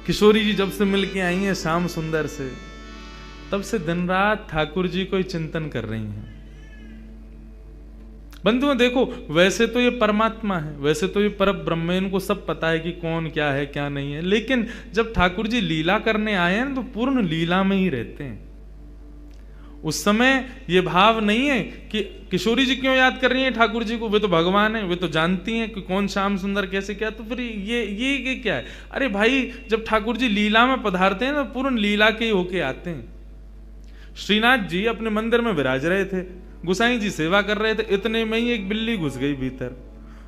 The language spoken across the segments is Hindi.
किशोरी जी जब से मिलके आई हैं श्याम सुंदर से, तब से दिन रात ठाकुर जी को ही चिंतन कर रही हैं। बंधुओं देखो, वैसे तो ये परमात्मा है, वैसे तो ये पर ब्रह्म है, इनको सब पता है कि कौन क्या है क्या नहीं है, लेकिन जब ठाकुर जी लीला करने आए हैं तो पूर्ण लीला में ही रहते हैं। उस समय ये भाव नहीं है कि किशोरी जी क्यों याद कर रही हैं ठाकुर जी को, वे तो भगवान है, वे तो जानती हैं कि कौन श्याम सुंदर कैसे क्या, तो फिर ये क्या है। अरे भाई, जब ठाकुर जी लीला में पधारते हैं तो पूर्ण लीला के ही होके आते हैं। श्रीनाथ जी अपने मंदिर में विराज रहे थे, गुसाई जी सेवा कर रहे थे, इतने में ही एक बिल्ली घुस गई भीतर।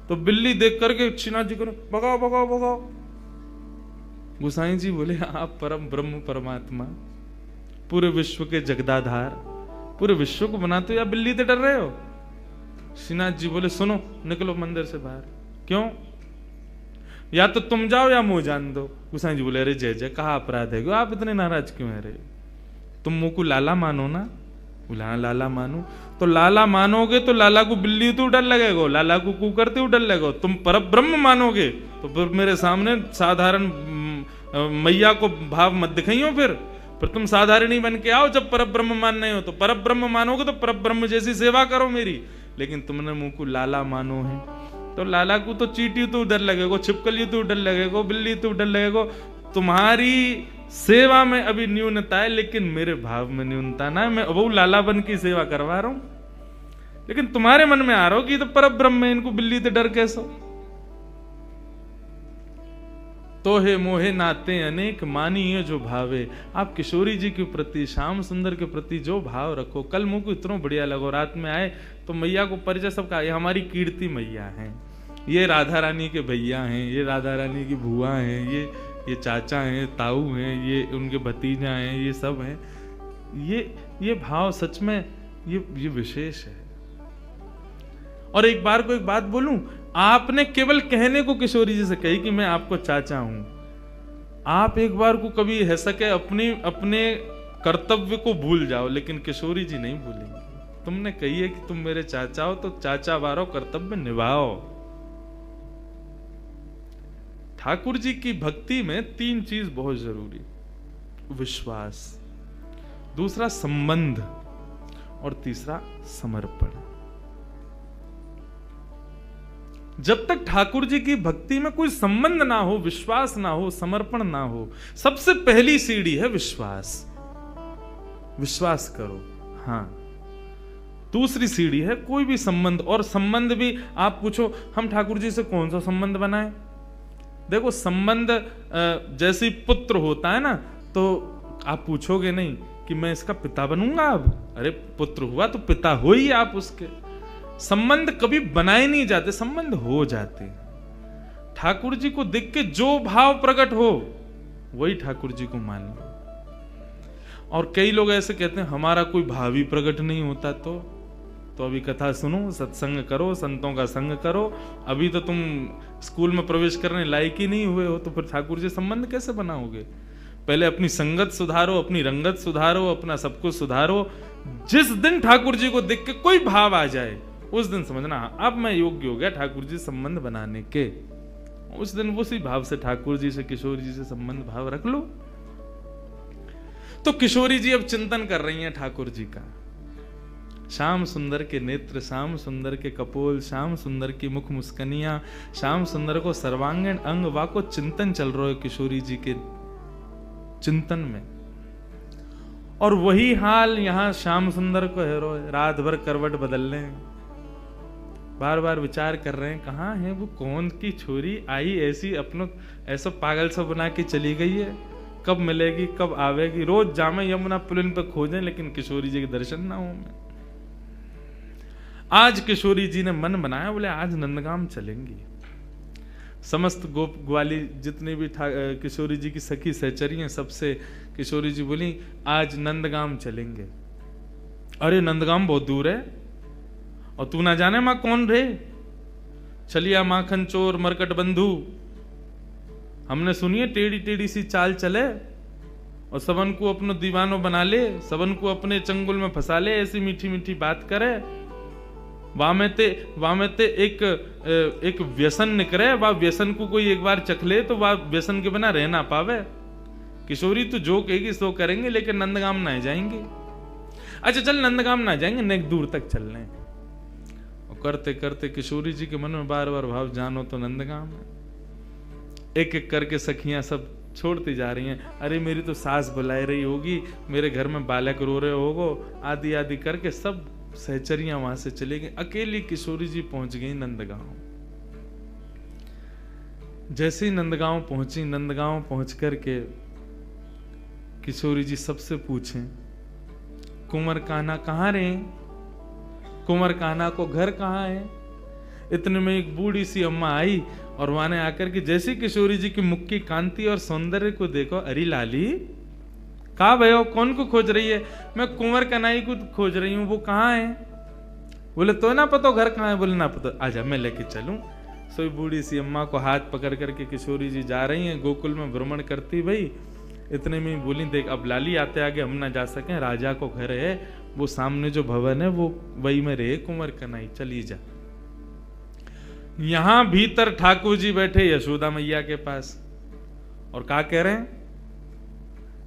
तो बिल्ली देख करके श्रीनाथ जी को भगाओ भगाओ भगाओ। गुसाई जी बोले, आप परम ब्रह्म परमात्मा, पूरे विश्व के जगदाधार, पूरे विश्व को बनाते हो, या बिल्ली से डर रहे हो? श्रीनाथ जी बोले, सुनो, निकलो मंदिर से बाहर। क्यों? या तो तुम जाओ या मुंह जान दो। गुसाई जी बोले, अरे जय जय, कहा अपराध है, आप इतने नाराज क्यों है? रे तुम मुंह को लाला मानो ना। बोला, हाँ लाला मानो। तो लाला मानोगे तो लाला को बिल्ली तो डर लगेगा, लाला को कू करते हुए डर लगेगा। तुम पर ब्रह्म मानोगे तो फिर मेरे सामने साधारण मैया को भाव मत दिखाइयो। फिर तुम साधारण ही बन के आओ। जब पर ब्रह्म मानने हो तो पर ब्रह्म मानोगे तो पर ब्रह्म जैसी सेवा करो मेरी। लेकिन तुमने मुंह को लाला मानो है, तो लाला को तो चींटी तो डर लगेगा, छिपकली तो डर लगेगा, बिल्ली तो डर लगेगा। तुम्हारी सेवा में अभी न्यूनता है, लेकिन मेरे भाव में न्यूनता ना है। मैं वो लाला बन की सेवा करवा रहा हूं, लेकिन तुम्हारे मन में आ रहा हो कि तो पर ब्रह्म है, इनको बिल्ली से डर कैसे? तो हे मोहे नाते अनेक मानिए जो भावे। आप किशोरी जी के प्रति, श्याम सुंदर के प्रति जो भाव रखो। कल मुझ को इतना बढ़िया लगो, रात में आए तो मैया को परिचय सबका, ये हमारी कीर्ति मैया हैं, ये राधा रानी के भैया हैं, ये राधा रानी की बुआ हैं, ये चाचा हैं, ताऊ हैं, ये उनके भतीजा हैं, ये सब हैं। ये भाव सच में ये विशेष है। और एक बार को एक बात बोलूं, आपने केवल कहने को किशोरी जी से कही कि मैं आपको चाचा हूं। आप एक बार को कभी है सके अपने कर्तव्य को भूल जाओ, लेकिन किशोरी जी नहीं भूलेंगी। तुमने कही है कि तुम मेरे चाचा हो, तो चाचा वारो कर्तव्य निभाओ। ठाकुर जी की भक्ति में तीन चीज बहुत जरूरी, विश्वास, दूसरा संबंध, और तीसरा समर्पण। जब तक ठाकुर जी की भक्ति में कोई संबंध ना हो, विश्वास ना हो, समर्पण ना हो, सबसे पहली सीढ़ी है विश्वास। विश्वास करो, हाँ। दूसरी सीढ़ी है कोई भी संबंध, और संबंध भी आप पूछो हम ठाकुर जी से कौन सा संबंध बनाए। देखो, संबंध जैसे पुत्र होता है ना, तो आप पूछोगे नहीं कि मैं इसका पिता बनूंगा अब। अरे पुत्र हुआ तो पिता हो ही आप उसके। संबंध कभी बनाए नहीं जाते, संबंध हो जाते हैं। ठाकुर जी को देख के जो भाव प्रकट हो वही ठाकुर जी को मान लो। और कई लोग ऐसे कहते हैं हमारा कोई भाव ही प्रकट नहीं होता, तो अभी कथा सुनो, सत्संग करो, संतों का संग करो। अभी तो तुम स्कूल में प्रवेश करने लायक ही नहीं हुए हो, तो फिर ठाकुर जी संबंध कैसे बनाओगे? पहले अपनी संगत सुधारो, अपनी रंगत सुधारो, अपना सब कुछ सुधारो। जिस दिन ठाकुर जी को देख के कोई भाव आ जाए, उस दिन समझना अब मैं योग्य हो गया ठाकुर जी संबंध बनाने के। उस दिन उसी भाव से ठाकुर जी से, किशोरी जी से संबंध भाव रख लो। तो किशोरी जी अब चिंतन कर रही हैं ठाकुर जी का। श्याम सुंदर के नेत्र, श्याम सुंदर के कपोल, श्याम सुंदर की मुख मुस्कनियां, श्याम सुंदर को सर्वांगीण अंग वा को चिंतन चल रहा है किशोरी जी के चिंतन में। और वही हाल यहां श्याम सुंदर को है, रात भर करवट बदल रहे हैं, बार बार विचार कर रहे हैं कहाँ है वो, कौन की छोरी आई ऐसी अपनों ऐसा पागल सा बना के चली गई है, कब मिलेगी, कब आवेगी। रोज जामे यमुना पुलिन पर खोजें, लेकिन किशोरी जी के दर्शन ना हो। मैं आज किशोरी जी ने मन बनाया, बोले आज नंदगाम चलेंगी। समस्त गोप ग्वाली जितने भी किशोरी जी की सखी सहचरी हैं, सबसे किशोरी जी बोली आज नंदगाम चलेंगे। अरे नंदगाम बहुत दूर है, और तू ना जाने मां कौन रे, चलिया माखन चोर मरकट बंधु। हमने सुनिए टेढ़ी टेढ़ी सी चाल चले और सबन को अपनो दीवानो बना ले, सबन को अपने चंगुल में फंसा ले, ऐसी मीठी मीठी बात करे। वामेते एक व्यसन निकले, वह व्यसन को कोई एक बार चख ले तो वह व्यसन के बिना रह ना पावे। किशोरी तू जो कहेगी सो करेंगे, लेकिन नंदगाम ना जाएंगे। अच्छा चल नंदगाम ना जाएंगे, नेक दूर तक चल रहे हैं। और करते करते किशोरी जी के मन में बार बार भाव, जानो तो नंदगाम है। एक एक करके सखियां सब छोड़ती जा रही हैं। अरे मेरी तो सास बुला रही होगी, मेरे घर में बालक रो रहे होगो, आदि आदि करके सब सहचरियां वहां से चली गई। अकेली किशोरी जी पहुंच गई नंदगांव। जैसे ही नंदगांव पहुंची, नंदगांव पहुंच करके किशोरी जी सबसे पूछें, कुंवर कान्हा कहाँ रहे? कुंवर कान्हा को घर कहाँ है? इतने में एक बूढ़ी सी अम्मा आई और वहां ने आकर के जैसी किशोरी जी की मुख की कांति और सौंदर्य को देखो, अरे लाली कहा भयो, कौन को खोज रही है? मैं कुंवर कन्हई को खोज रही हूं, वो कहाँ है? बोले तो ना पता घर कहाँ है? बोले ना पता, आजा मैं लेके चलूं। सोई बूढ़ी सी अम्मा को हाथ पकड़ करके किशोरी जी जा रही हैं गोकुल में भ्रमण करती। भाई इतने में बोली, देख अब लाली आते आगे हम ना जा सके, राजा को घर है, वो सामने जो भवन है वो वही में रहे कुंवर कन्हई, चली जा। यहां भीतर ठाकुर जी बैठे यशोदा मैया के पास और क्या कह रहे हैं?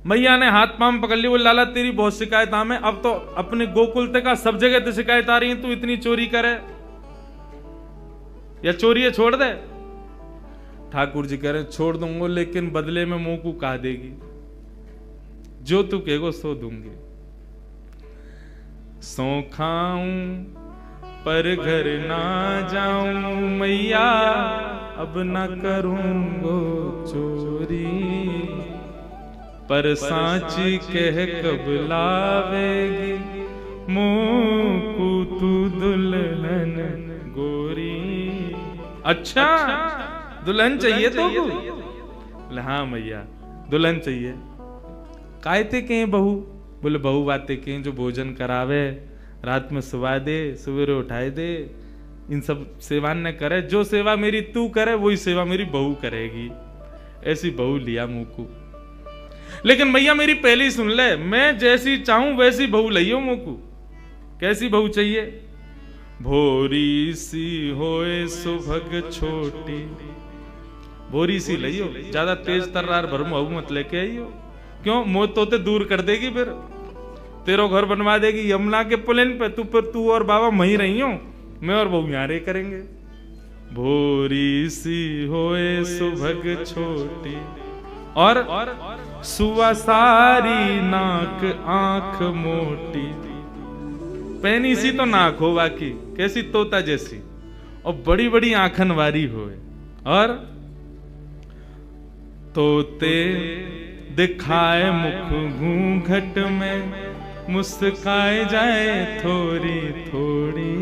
मैया ने हाथ पांव पकड़ लिया, बोले लाला तेरी बहुत शिकायत हमें, अब तो अपने गोकुल तक का सब जगह तो शिकायत आ रही है, तू इतनी चोरी करे या चोरी है छोड़ दे। ठाकुर जी कह रहे छोड़ दूंगा, लेकिन बदले में मुंह को कहा देगी, जो तू कहेगो सो दूंगी। सो खाऊं पर घर ना जाऊं मैया, अब ना करूंगो चोरी, पर सांची कह कब लावेगी, मुंह को तू दुल्हन गोरी। अच्छा दुल्हन चाहिए तो? बोले हाँ मैया दुल्हन चाहिए। कायते के बहू? बोले बहू बातें के जो भोजन करावे, रात में सुवा दे, सवेरे उठाए दे, इन सब सेवा न करे, जो सेवा मेरी तू करे वही सेवा मेरी बहू करेगी। ऐसी बहू लिया मुंह को। लेकिन मैया मेरी पहले ही सुन ले, मैं जैसी चाहूं वैसी बहू लियो मुंह को। कैसी बहू चाहिए? भोरी सी होए सुभग छोटी, भोरी सी लियो, ज्यादा तेज तर्रार भरम बहू मत लेके आइयो। क्यों? मौत तोते दूर कर देगी, फिर तेरो घर बनवा देगी यमुना के पुलिन पे, तू और बाबा वहीं रही हो, मैं और बहू यहाँ रहे करेंगे। भोरी सी होए सुभग छोटी और सुवा सारी नाक आंख मोटी। पैनी सी तो नाक हो बाकी कैसी तोता जैसी, और बड़ी बड़ी आंखन वारी होए, और तोते दिखाए मुख घूंघट में, मुस्काए जाए थोड़ी थोड़ी।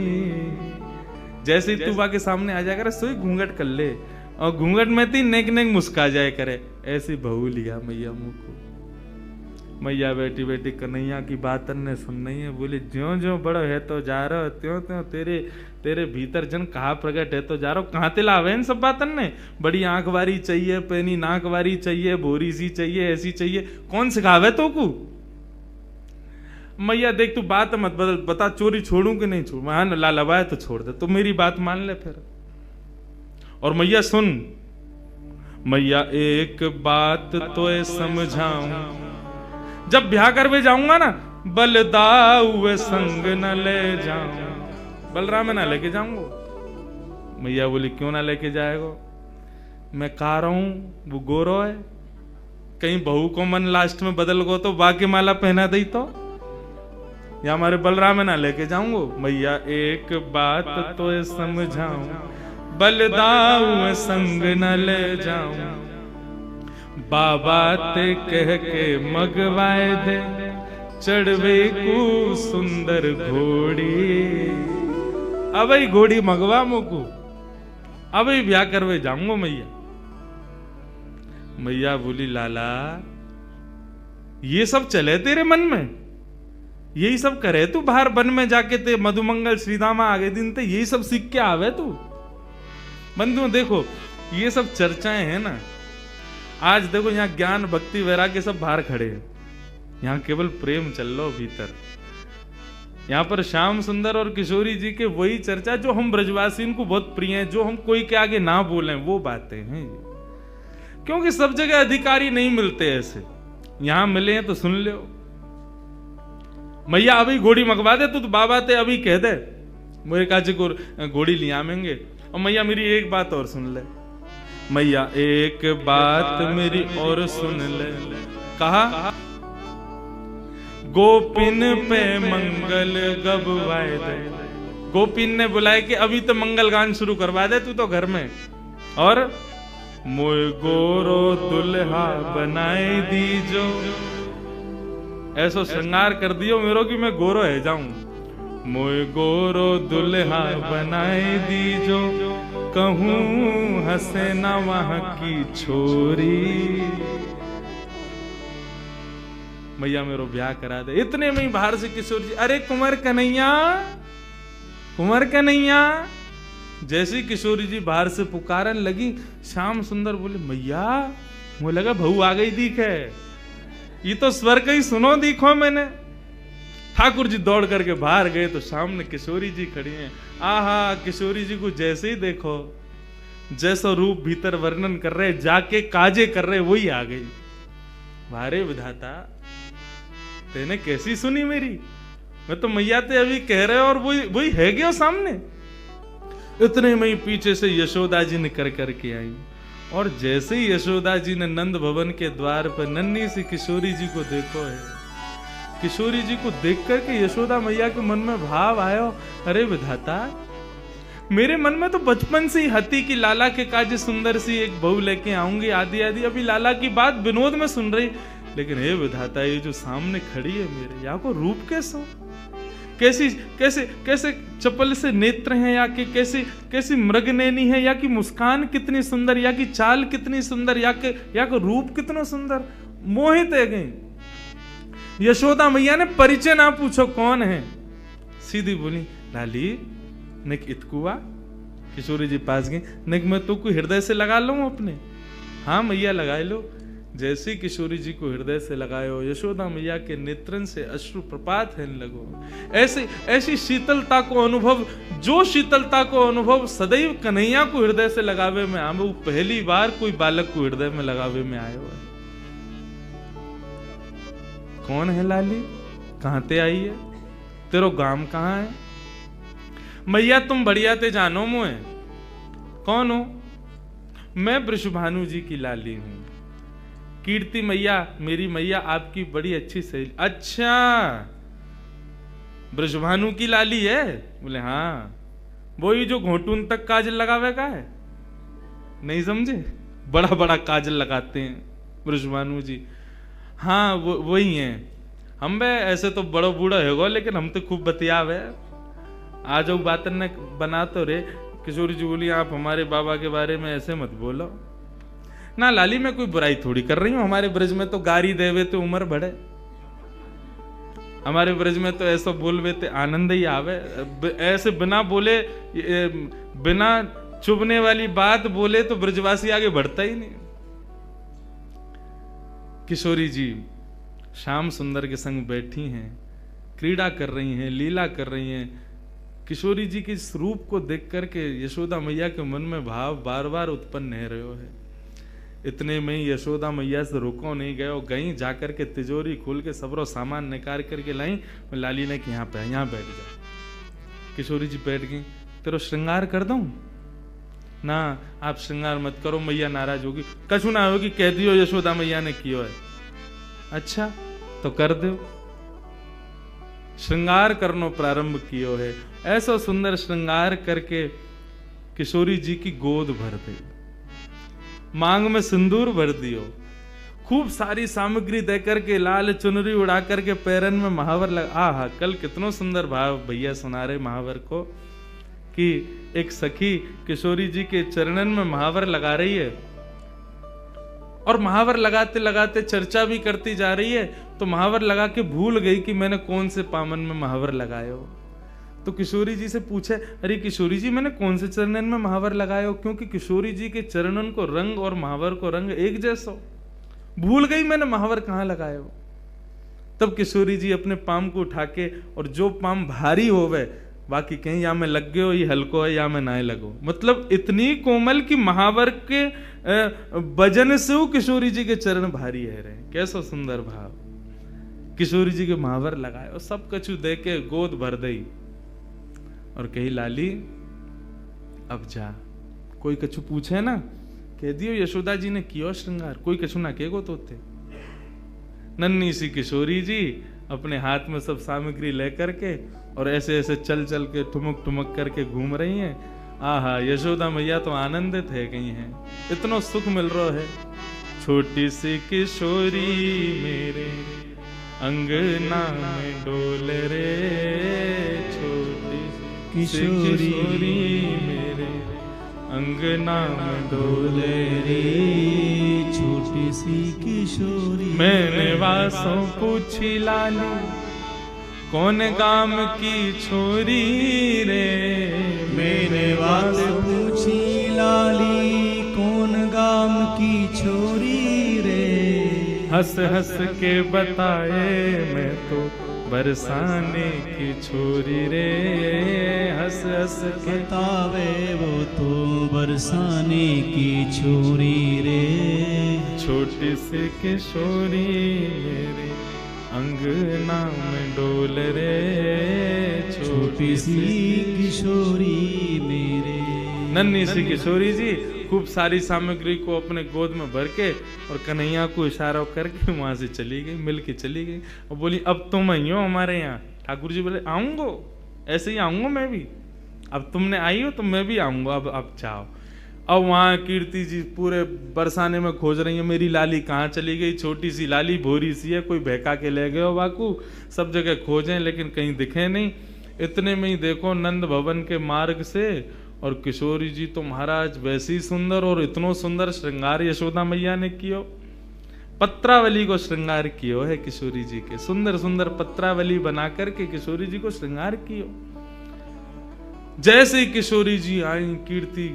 जैसे ही तू बा के सामने आ जाया करे, सोई घूंघट कर ले, और घूंघट में ती नेक नेक मुस्का जाए करे। ऐसी बहू लिया मैया मुंह को। मैया बैठी बैठी कन्हैया की बात ने सुन रही है। बोले ज्यो ज्यो बड़ो है तो जा रहा, त्यों त्यों तेरे भीतर जन कहा प्रकट है तो जा रहा। कहाँ ते लावे इन सब बातन ने? बड़ी आंख वारी चाहिए, पैनी नाक वारी चाहिए, बोरी सी चाहिए, ऐसी चाहिए, कौन सिखावे तो को? मैया देख तू बात मत बदल, बता चोरी छोड़ू कि नहीं छोड़ू? हाँ लालवा है तो छोड़ दे, तो मेरी बात मान ले फिर। और मैया सुन, मैया एक बात तो समझाऊं, जब ब्याह करवे जाऊंगा ना, बलदाऊ संग न ले जाऊं, बलराम ना लेके जाऊंगा। मैया बोली क्यों ना लेके जाएगा? मैं कह रहा हूं वो गोरो है, कहीं बहू को मन लास्ट में बदल गो तो बाकी माला पहना दी तो, या हमारे बलराम ना लेके जाऊंगा। मैया एक बात तो समझाऊं, बलदाऊ संग न ले जाऊं, बाबा ते कह के मगवाए दे, चढ़वे को सुंदर घोड़ी। अब घोड़ी मगवा मुकू, अब ब्याह करवे जाऊंगा मैया। मैया बोली लाला ये सब चले तेरे मन में, यही सब करे तू बाहर वन में जाके, ते मधुमंगल श्रीदामा आगे दिन ते यही सब सीख के आवे तू। बंधु देखो ये सब चर्चाएं हैं ना, आज देखो यहाँ ज्ञान भक्ति वैराग्य सब बाहर खड़े हैं, यहाँ केवल प्रेम चल लो भीतर। यहाँ पर श्याम सुंदर और किशोरी जी के वही चर्चा जो हम ब्रजवासी को बहुत प्रिय है, जो हम कोई के आगे ना बोलें वो बातें हैं। क्योंकि सब जगह अधिकारी नहीं मिलते ऐसे, यहां मिले हैं तो सुन लो। मैया अभी घोड़ी मंगवा दे, तू तो बाबा ते अभी कह दे मेरे काजी को घोड़ी ले आवेंगे। और मैया मेरी एक बात और सुन ले, मैया एक बात मेरी और सुन ले। कहा गोपिन पे मंगल गबवाए दे। गोपिन ने बुलाए कि अभी तो मंगल गान शुरू करवा दे तू तो घर में। और मोय गोरो दुल्हा बनाए दीजो, ऐसो श्रृंगार कर दियो मेरो कि मैं गोरो है जाऊं। मोय गोरो दुल्हा बनाए दीजो, कहूं हंसे ना वहां की छोरी। मैया मेरो ब्याह करा दे। इतने में ही बाहर से किशोर जी, अरे कुंवर कन्हैया, कुंवर कन्हैया। जैसे किशोरी जी बाहर से पुकारन लगी, श्याम सुंदर बोले मैया, मुझे लगा बहू आ गई दिखे, ये तो स्वर का ही सुनो दिखो मैंने। ठाकुर जी दौड़ करके बाहर गए तो सामने किशोरी जी खड़ी हैं। आहा, किशोरी जी को जैसे ही देखो, जैसा रूप भीतर वर्णन कर रहे, जाके काजे कर रहे, वही आ गई। वारे विधाता, तेने कैसी सुनी मेरी? मैं तो मैया ते अभी कह रहे और वही है गया सामने। इतने में ही पीछे से यशोदा जी निकल करके आई। और जैसे ही यशोदा जी ने नंद भवन के द्वार पर नन्ही सी किशोरी जी को देखो है, किशोरी जी को देख करके यशोदा मैया के मन में भाव आयो, अरे विधाता, मेरे मन में तो बचपन से ही हती कि लाला के काज सुंदर सी एक बहू लेके आऊंगी आदि आदि। अभी लाला की बात विनोद में सुन रही, लेकिन हे विधाता, ये जो सामने खड़ी है मेरे, यहाँ को रूप कैसा, कैसी कैसे कैसे चपल से नेत्र हैं, या कि कैसी मृगनैनी है, या कि मुस्कान कितनी सुंदर, या कि चाल कितनी सुंदर, या कि रूप कितना सुंदर। मोहित है गई। यशोदा मैया ने परिचय ना पूछो कौन है, सीधी बोली लाली निक इतकुआ। किशोरी जी पास गई, निक मैं तो कोई हृदय से लगा लूं अपने। हाँ मैया लगाए लो। जैसे किशोरी जी को हृदय से लगायो, यशोदा मैया के नेत्रन से अश्रु प्रपात है लगो। ऐसी शीतलता को अनुभव, जो शीतलता को अनुभव सदैव कन्हैया को हृदय से लगावे में आवे, वो पहली बार कोई बालक को हृदय में लगावे में आयो है। कौन है लाली, कहां ते आई है, तेरो गांव कहां है? मैया तुम बढ़िया ते जानो मुझे। कौन हो? मैं वृषभानु जी की लाली हूं। कीर्ति मैया, मेरी मैया आपकी बड़ी अच्छी सहेली। अच्छा, वृषभानु की लाली है? बोले हाँ, वही जो घोटून तक काजल लगावे का है। नहीं समझे? बड़ा बड़ा काजल लगाते हैं वृषभानु जी। हाँ वही हैं। हम बे ऐसे तो बड़ा बूढ़ा है, लेकिन हम तो खूब बतियावे। आ जाओ बातन ने बना तो रे। किशोरी जी बोली आप हमारे बाबा के बारे में ऐसे मत बोलो ना लाली, मैं कोई बुराई थोड़ी कर रही हूं। हमारे ब्रज में तो गारी देवे तो उम्र बढ़े, हमारे ब्रज में तो ऐसा बोलवे तो आनंद ही आवे। ऐसे बिना बोले, बिना चुभने वाली बात बोले तो ब्रजवासी आगे बढ़ता ही नहीं। किशोरी जी श्याम सुंदर के संग बैठी हैं, क्रीड़ा कर रही हैं, लीला कर रही हैं। किशोरी जी के इस रूप को देख करके यशोदा मैया के मन में भाव बार बार उत्पन्न हो रहे है। इतने में ही यशोदा मैया से रुको नहीं गए, गई जाकर के तिजोरी खोल के सबरो सामान निकाल करके लाई। लाली ने कि यहाँ पे यहाँ बैठ जा। किशोरी जी बैठ गई। तेरो श्रृंगार कर दूं? ना आप श्रृंगार मत करो, मैया नाराज होगी। कछु ना होगी, कह दियो यशोदा मैया ने कियो है। अच्छा तो कर दो। श्रृंगार करनो प्रारंभ कियो है। ऐसा सुंदर श्रृंगार करके किशोरी जी की गोद भर दे, मांग में सिंदूर भर दियो, खूब सारी सामग्री दे करके, लाल चुनरी उड़ा करके पैरन में महावर लगा। आहा, कल कितना सुंदर भाव भैया सुना रहे महावर को, कि एक सखी किशोरी जी के चरणन में महावर लगा रही है, और महावर लगाते लगाते चर्चा भी करती जा रही है। तो महावर लगा के भूल गई कि मैंने कौन से पामन में महावर लगाए हो। तो किशोरी जी से पूछे, अरे किशोरी जी मैंने कौन से चरणन में महावर लगाए हो? क्योंकि किशोरी जी के चरणन को रंग और महावर को रंग एक जैसा, भूल गई मैंने महावर कहां लगाए हो। तब किशोरी जी अपने पाम को उठा के, और जो पाम भारी होवे बाकी कहीं या में लग गए हो, ये हल्को है, या में नाए लगो। मतलब इतनी कोमल कि महावर के भजन से वो किशोरी जी के चरण भारी है रहे। कैसा सुंदर भाव। किशोरी जी के महावर लगाए और सब कछु दे के गोद भर दई और कही लाली अब जा। कोई कछु पूछे ना कह दियो यशोदा जी ने कियो श्रृंगार, कोई कछु ना कहेगो तोते। नन्ही सी किशोरी जी अपने हाथ में सब सामग्री लेकर के और ऐसे ऐसे चल चल के ठुमक ठुमक करके घूम रही हैं। आहा, यशोदा मैया तो आनंदित है गई हैं, इतना सुख मिल रहा है। छोटी सी किशोरी मेरे अंगना में डोल रे, छोटी किशोरी मेरे अंगना में डोले रे, छोटी सी किशोरी। मैंने वासों पूछी लाली कौन गाम की छोरी रे, मैंने वासों पूछी लाली कौन गाम की छोरी रे। हंस हंस के बताए मैं तो बरसाने की छोरी रे, हंस हंस के बतावे वो तो बरसाने की छोरी रे। छोटी सी किशोरी मेरे अंगना में डोल रे, छोटी सी किशोरी मेरे। नन्ही सी किशोरी जी खूब सारी सामग्री को अपने गोद में भर के और कन्हैया को इशारा करके वहां से चली गई, मिल के चली गई और बोली अब तुम आई हो हमारे यहाँ। ठाकुर जी बोले आऊंगो, ऐसे ही आऊंगा मैं भी, अब तुमने आई हो तो मैं भी आऊंगा, अब जाओ। अब वहां कीर्ति जी पूरे बरसाने में खोज रही है मेरी लाली कहाँ चली गई। छोटी सी लाली भोरी सी है, कोई बहका के ले गए हो बाकू, सब जगह खोजें लेकिन कहीं दिखे नहीं। इतने में ही देखो नंद भवन के मार्ग से और किशोरी जी तो महाराज वैसी ही सुंदर, और इतनो सुंदर श्रृंगार यशोदा मैया ने कियो। पत्रावली को श्रृंगार कियो है किशोरी जी के, सुंदर सुंदर पत्रावली बना करके किशोरी जी को श्रृंगार कियो। जैसे ही किशोरी जी आई कीर्ति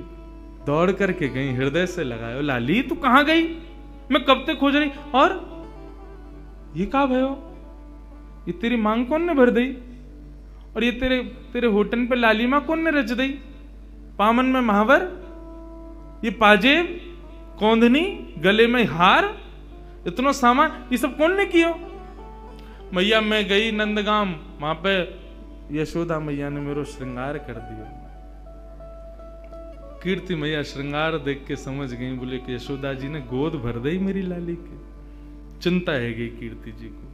दौड़ करके गई, हृदय से लगायो लाली तू कहां गई, मैं कब तक खोज रही। और ये कहा भयो, ये तेरी मांग कौन ने भर दी, और ये तेरे होटन पे लाली मां कौन ने रच दी। पामन में महावर, ये पाजेब, कौंधनी, गले में हार, इतना सामान ये सब कौन ने कियो। मैया मैं गई नंदगाम, वहां पे यशोदा मैया ने मेरा श्रृंगार कर दिया। कीर्ति मैया श्रृंगार देख के समझ गई, बोले कि यशोदा जी ने गोद भर दी मेरी लाली के। चिंता है गई कीर्ति जी को।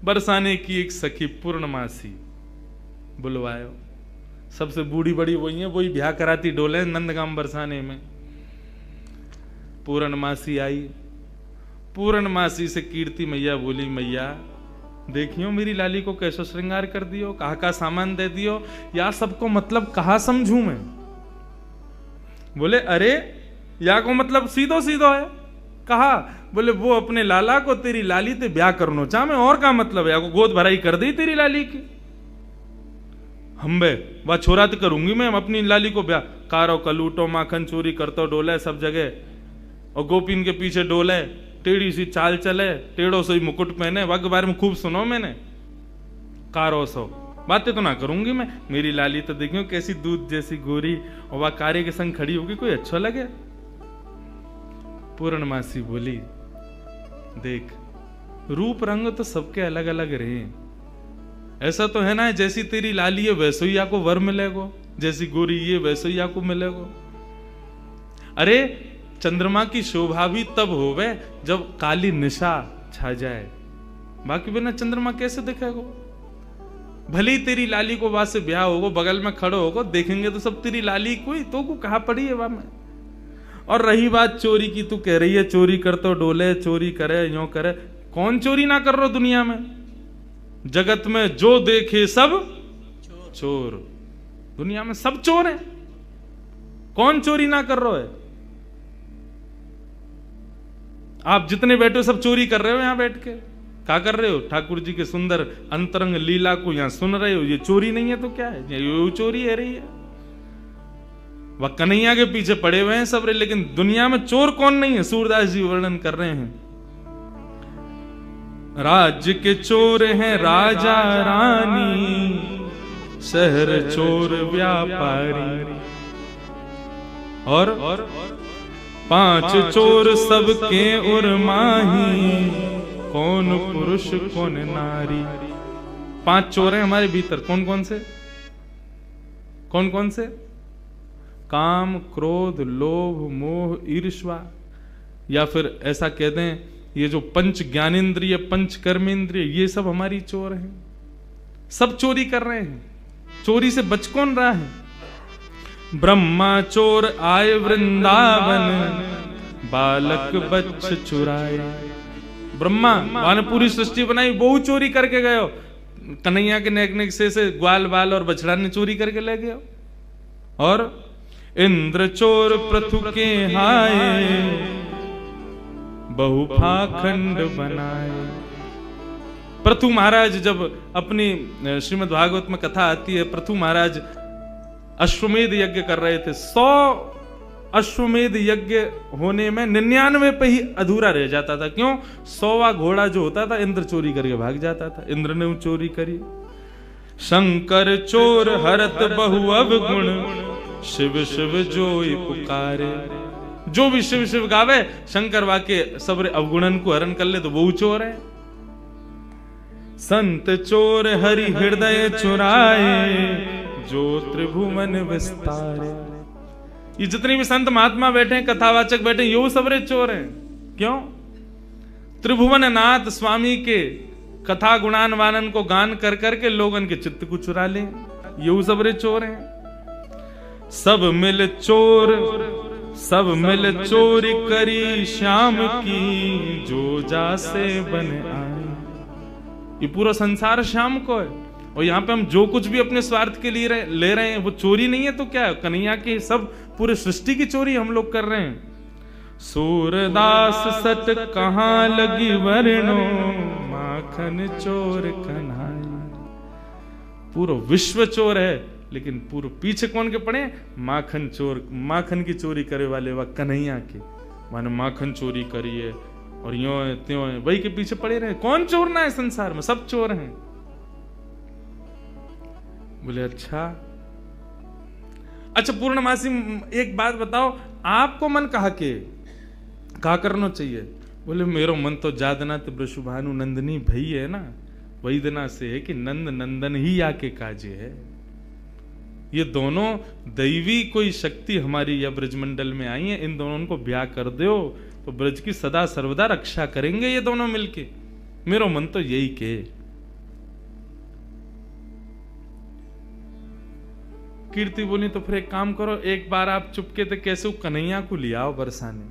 बरसाने की एक सखी पूर्णमासी बुलवायो, सबसे बूढ़ी बड़ी वही है, वही ब्याह कराती डोले नंदगाम बरसाने में। पूर्णमासी आई, पूर्णमासी से कीर्ति मैया बोली मैया देखियो मेरी लाली को कैसा श्रृंगार कर दियो, कहा का सामान दे दियो, या सबको मतलब कहा समझू मैं। बोले अरे या को मतलब सीधो सीधो है, कहा बोले वो अपने लाला को तेरी लाली ते ब्याह करनो चाह मैं, और का मतलब है, या को गोद भराई कर दी तेरी लाली की। हम्बे वह छोरा तो करूंगी मैं अपनी लाली को ब्याह, कारो कलूटो माखन चोरी करतो डोले सब जगह, और गोपीन के पीछे डोले, टेढ़ी सी चाल चले, टेढ़ो से मुकुट पहने, वग बारे में खूब सुनो मैंने, कारो सो बातें तो ना करूंगी मैं। मेरी लाली तो देखियो कैसी दूध जैसी गोरी, और वह कार्य के संग खड़ी होगी, कोई अच्छा लगे। पूर्णमासी बोली देख रूप रंग तो सबके अलग अलग रहे, ऐसा तो है ना जैसी तेरी लाली है वैसे ही आपको वर मिलेगो, जैसी गोरी ये वैसे ही आपको मिलेगो। अरे चंद्रमा की शोभा भी तब होवे जब काली निशा छा जाए, बाकी बिना चंद्रमा कैसे दिखेगो। भले ही तेरी लाली को वहां से ब्याह होगो, बगल में खड़ो होगो, देखेंगे तो सब तेरी लाली कोई तो को कहा पड़ी है वहां में। और रही बात चोरी की, तू कह रही है चोरी कर तो डोले, चोरी करे यो करे, कौन चोरी ना कर रहा दुनिया में। जगत में जो देखे सब चोर, दुनिया में सब चोर हैं, कौन चोरी ना कर रहा है। आप जितने बैठे हो सब चोरी कर रहे हो, यहां बैठ के क्या कर रहे हो, ठाकुर जी के सुंदर अंतरंग लीला को यहां सुन रहे हो, ये चोरी नहीं है तो क्या है, ये चोरी है रही है। वह कन्हैया के पीछे पड़े हुए हैं सब, लेकिन दुनिया में चोर कौन नहीं है। सूरदास जी वर्णन कर रहे हैं, राज्य के चोर हैं राजा रानी, शहर चोर व्यापारी। और 5 चोर सबके उर्माही, कौन पुरुष कौन नारी। 5 चोर हैं हमारे भीतर, कौन कौन से? कौन कौन से? काम, क्रोध, लोभ, मोह, ईर्ष्या, या फिर ऐसा कह दें ये जो पंच ज्ञानेंद्रिय, पंच कर्मेंद्रिय, ये सब हमारी चोर हैं। सब चोरी कर रहे हैं। चोरी से बच कौन रहा है? ब्रह्मा चोर आए वृंदावन, बालक बच्च चुराए। ब्रह्मा ने पूरी सृष्टि बनाई, बहु चोरी करके गए हो। कन्हैया के नेक नेक से ग्वाल बाल और बछड़ा ने चोरी करके ले गए। और इंद्र चोर पृथु के हाय, बहु पाखंड बनाए। पृथु महाराज जब अपनी श्रीमद् भागवत में कथा आती है, पृथु महाराज अश्वमेध यज्ञ कर रहे थे। 100 अश्वमेध यज्ञ होने में 99 पे ही अधूरा रह जाता था। क्यों? 100वां घोड़ा जो होता था इंद्र चोरी करके भाग जाता था। इंद्र ने चोरी करी। शंकर चोर हरत बहु अवगुण, शिव शिव जोई पुकारे। जो भी शिव शिव गावे, शंकर वाके सबरे अवगुणन को हरण कर ले तो वो चोर है। संत चोर हरि हृदय चुराए, जो त्रिभुवन विस्तारे। ये जितने भी संत महात्मा बैठे हैं, कथावाचक बैठे हैं, यो सबरे चोर हैं। क्यों? त्रिभुवन नाथ स्वामी के कथा गुणान वानन को गान कर करके लोगन के चित्त को चुरा ले, यो सबरे चोर हैं। सब मिल चोर, सब मिल चोरी करी श्याम की, जो जासे बन आए। ये पूरा संसार श्याम को है, और यहाँ पे हम जो कुछ भी अपने स्वार्थ के लिए ले रहे हैं वो चोरी नहीं है तो क्या है? कन्हैया की सब पूरे सृष्टि की चोरी हम लोग कर रहे हैं। सूरदास सट कहाँ लगी वर्णो, माखन चोर कन्हैया। पूरा विश्व चोर है, लेकिन पूरे पीछे कौन के पड़े? माखन चोर। माखन की चोरी करे वाले वह कन्हैया के, माने माखन चोरी करी है और यो है त्यों है, वही के पीछे पड़े रहे। कौन चोर ना है संसार में? सब चोर हैं। बोले अच्छा पूर्णमासी एक बात बताओ, आपको मन कहा करना चाहिए? बोले मेरो मन तो जादना तो वृषभानु नंदनी भई है ना, वही दिना से है कि नंद नंदन ही आके काजे है। ये दोनों दैवी कोई शक्ति हमारी या ब्रजमंडल में आई है, इन दोनों को ब्याह कर दो तो ब्रज की सदा सर्वदा रक्षा करेंगे ये दोनों मिलके। मेरो मन तो यही के। कीर्ति बोली तो फिर एक काम करो, एक बार आप चुपके थे कैसे कन्हैया को ले आओ बरसाने,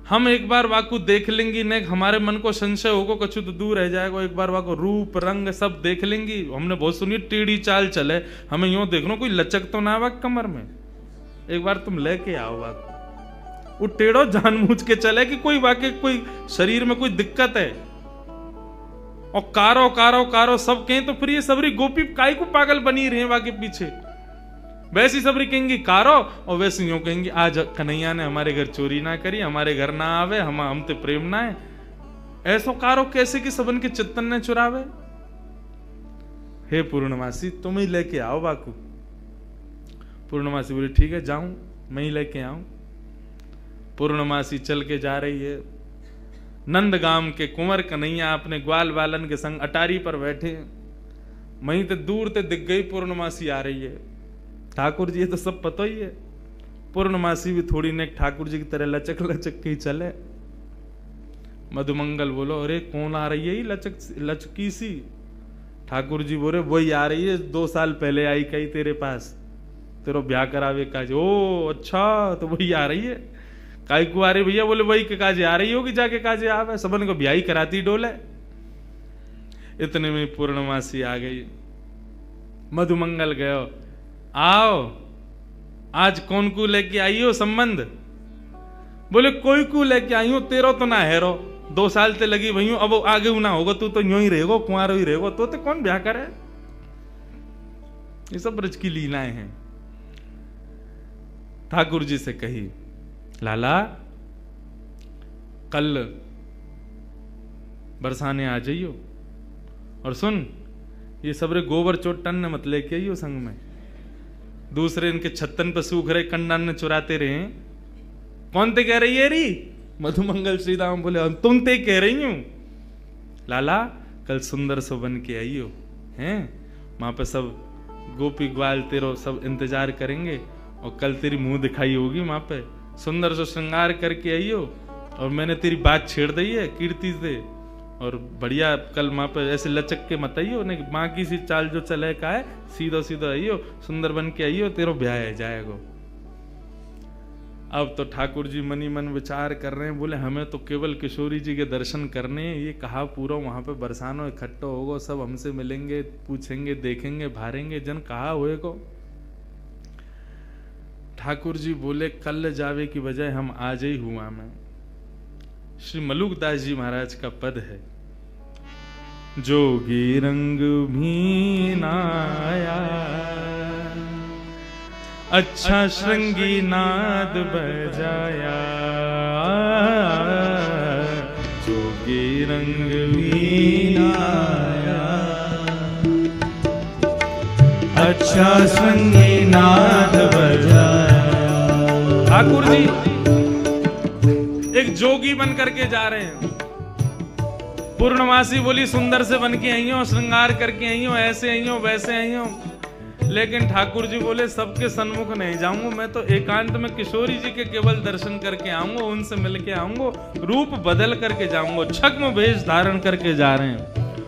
हम एक बार वाकू देख लेंगी। ने हमारे मन को संशय होगा कछु तो दूर रह जाएगा। एक बार वाको रूप रंग सब देख लेंगी। हमने बहुत सुनी टेढ़ी चाल चले, हमें यूं देख लो कोई लचक तो ना वाक कमर में। एक बार तुम लेके आओ वाको, वो टेढ़ो जानबूझ के चले कि कोई वाके कोई शरीर में कोई दिक्कत है। और कारो कारो कारो सब कहें तो फिर ये सबरी गोपी काय को पागल बनी रहे वाके पीछे। वैसी सबरी कहेंगी कारो, और वैसे यूं कहेंगी आज कन्हैया ने हमारे घर चोरी ना करी, हमारे घर ना आवे, हम ते प्रेम ना है। ऐसो कारो कैसे कि सबन के चित्तन ने चुरावे। हे पूर्णमासी तुम ही लेके आओ बाकू। पूर्णमासी बोली ठीक है जाऊं, मैं ही लेके आऊं। पूर्णमासी चल के जा रही है। नंदगाम के कुंवर कन्हैया अपने ग्वाल बालन के संग अटारी पर बैठे। वहीं ते दूर ते दिख गई पूर्णमासी आ रही है। ठाकुर जी ये तो सब पता ही है। पूर्णमासी भी थोड़ी ने ठाकुर जी की तरह लचक लचक के ही चले। मधुमंगल बोलो अरे कौन आ रही है ये लचकी सी? ठाकुर जी बोले वही आ रही है, 2 साल पहले आई कही तेरे पास, तेरो ब्याह करावे काज। ओ अच्छा तो वही आ रही है। काई को आ रही भैया? बोले वही के काजे आ रही होगी, जाके काजे आवे, सबन को ब्याह ही कराती डोले। इतने में पूर्णमासी आ गई। मधुमंगल गयो, आओ आज कौन को लेके आई हो संबंध? बोले कोई को लेके आई हो, तेरो तो ना हेरो, 2 साल ते लगी वही हूं, अब आगे ना होगा, तू तो यूं ही रहेगो, कुंवारो ही रहेगो, तो ते कौन ब्याह करे? ये सब ब्रज की लीलाएं हैं। ठाकुर जी से कही लाला कल बरसाने आ जाइयो, और सुन ये सबरे गोबर चोट टन मत लेके आइयो संग में। दूसरे इनके छत्तन पे सूख रहे कंडन चुराते रहे। कौन ते कह रही है री? मधुमंगल श्रीराम बोले तुम ते कह रही हूं लाला, कल सुंदर सो बन के आइयो हैं, वहां पे सब गोपी ग्वाल तेरो सब इंतजार करेंगे और कल तेरी मुंह दिखाई होगी वहां पे, सुंदर सो श्रृंगार करके आइयो। और मैंने तेरी बात छेड़ दी है कीर्ति से, और बढ़िया कल वहां पे ऐसे लचक के मत आइयो, नहीं माँ की सी चाल जो चले का है, सीधो सीधो आइयो, सुंदर बन के आइयो, तेरो ब्याह है जाएगो। अब तो ठाकुर जी मनी मन विचार कर रहे हैं, बोले हमें तो केवल किशोरी जी के दर्शन करने हैं, ये कहा पूरा वहां पे बरसानो इकट्ठा होगो, सब हमसे मिलेंगे, पूछेंगे, देखेंगे, भारेंगे, जन कहा हुए को। ठाकुर जी बोले कल जावे की बजाय हम आज ही हुआ मैं। श्री मलुकदास जी महाराज का पद है, जोगी रंग भी नाया, अच्छा श्रृंगी नाद बजाया, जोगी रंग भी नाया, अच्छा श्रृंगी नाद बजाया। ठाकुर जी एक जोगी बन करके जा रहे हैं। पूर्णमासी बोली सुंदर से बन के आई हो, श्रृंगार करके आई हो, ऐसे आई हो, वैसे आई हो। लेकिन ठाकुर जी बोले सबके सन्मुख नहीं जाऊंगा, मैं तो एकांत में किशोरी जी के केवल दर्शन करके आऊंगा, उनसे मिल के आऊंगा, रूप बदल करके जाऊंगा। छद्म वेश धारण करके जा रहे हैं।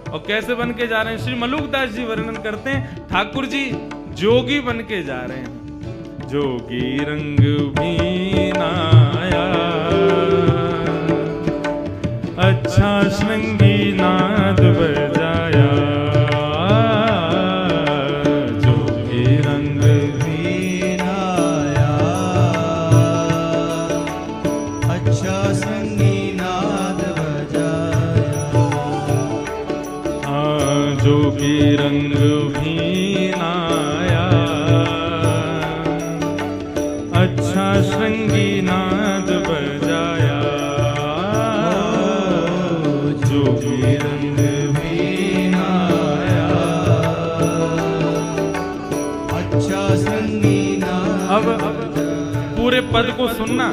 और कैसे बन के जा रहे हैं? श्री मलुकदास जी वर्णन करते हैं, ठाकुर जी जोगी बन के जा रहे हैं। जोगी रंग भी नाया, अच्छा श्रृंगी नाद बजाया, जोगी रंग भी नाया, अच्छा श्रृंगी नाद बजाया, जोगी रंग भी नाया, अच्छा श्रृंगी नाद। अब पूरे पद को सुनना,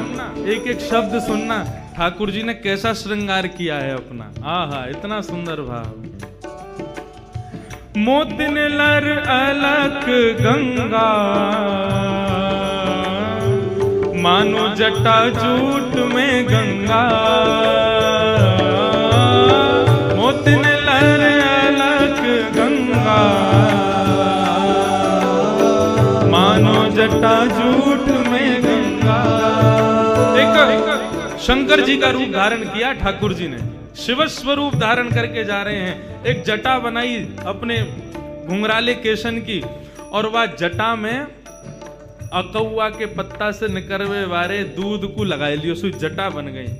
एक एक शब्द सुनना, ठाकुर जी ने कैसा श्रृंगार किया है अपना। आहा, इतना सुंदर भाव। मोतिन लर अलक गंगा, मानो जटा जूट में गंगा, मोतिन लर अलक गंगा, मानो जटा जूट में गंगा। एक शंकर जी का रूप धारण किया ठाकुर जी ने, शिव स्वरूप धारण करके जा रहे हैं। एक जटा बनाई अपने घुंघराले केशन की, और वह जटा में अकौआ के पत्ता से निकलवे वाले दूध को लगाई लियो, सो जटा बन गई।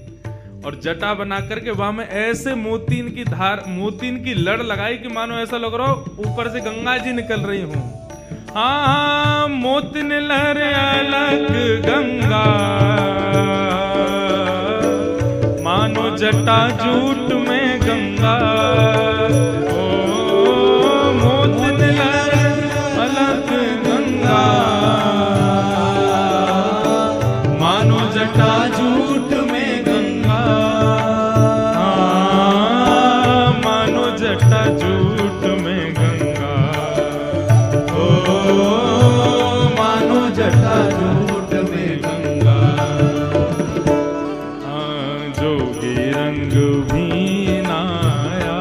और जटा बना करके वहां में ऐसे मोतीन की धार, मोतीन की लड़ लगाई कि मानो ऐसा लग रहा हो ऊपर से गंगा जी निकल रही हूं। हाँ, मोतिन लहर अलग गंगा, मानो जटा जूट में गंगा। ओ मोतिन लहर अलग गंगा, मानो जटा जूट में गंगा। मानो जटा जूट में गंगा, ओ मानो जटा जूट में गंगा। जोगी रंग भी नाया,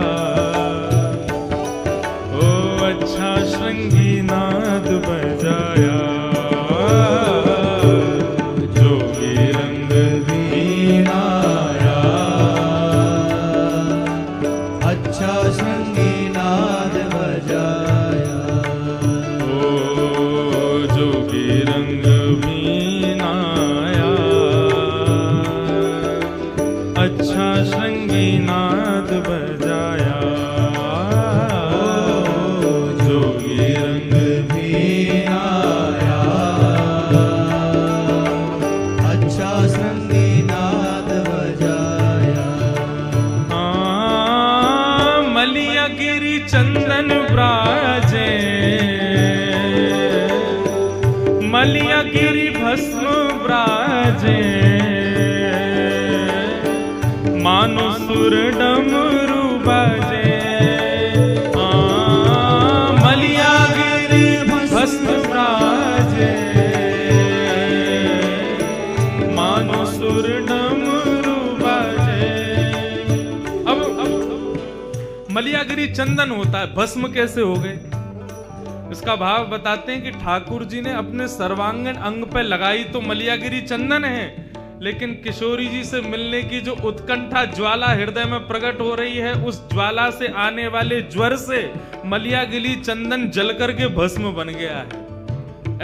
ओ अच्छा श्रृंगी नाद बजाया। जोगी रंग भी नाया, अच्छा श्रृंगी नाद बजाया। ओ जोगी रंग भी नाया, अच्छा श्रृंगी नाद बजाया। जोगी रंग भी आया, अच्छा श्रृंगी नाद बजाया। मलिया गिरी चंदन प्राण, मलिया गिरी भस्म ब्राजे, मानो सुर डमरू बाजे। मलिया गिरी भस्म ब्राजे, मानो सुर डमरू बाजे। अब मलियागिरी चंदन होता है, भस्म कैसे हो गए? इसका भाव बताते हैं कि ठाकुर जी ने अपने सर्वांगीण अंग पे लगाई तो मलियागिरी चंदन है, लेकिन किशोरी जी से मिलने की जो उत्कंठा ज्वाला हृदय में प्रकट हो रही है, उस ज्वाला से आने वाले ज्वर से मलियागिरी चंदन जल करके भस्म बन गया है।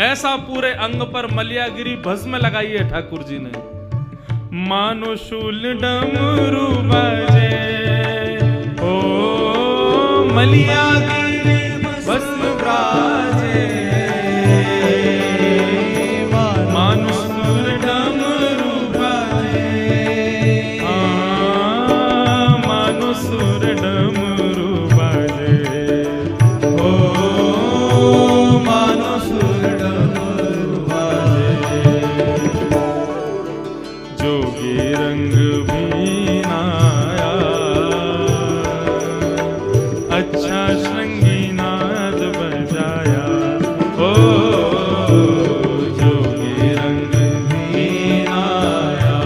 ऐसा पूरे अंग पर मलियागिरी भस्म लगाई है ठाकुर जी ने। मानो शूल डमरू बजे, ओ मलियागिरी भस्म ब्राजे, मानो सुर डमरू बाजे, मानो सुर डमरू बाजे, ओ मानो सुर डमरू बाजे। जोगी रंग भी नाया, अच्छा श्रृंगी नाद बजाया। ओ जोगी रंग भी नाया,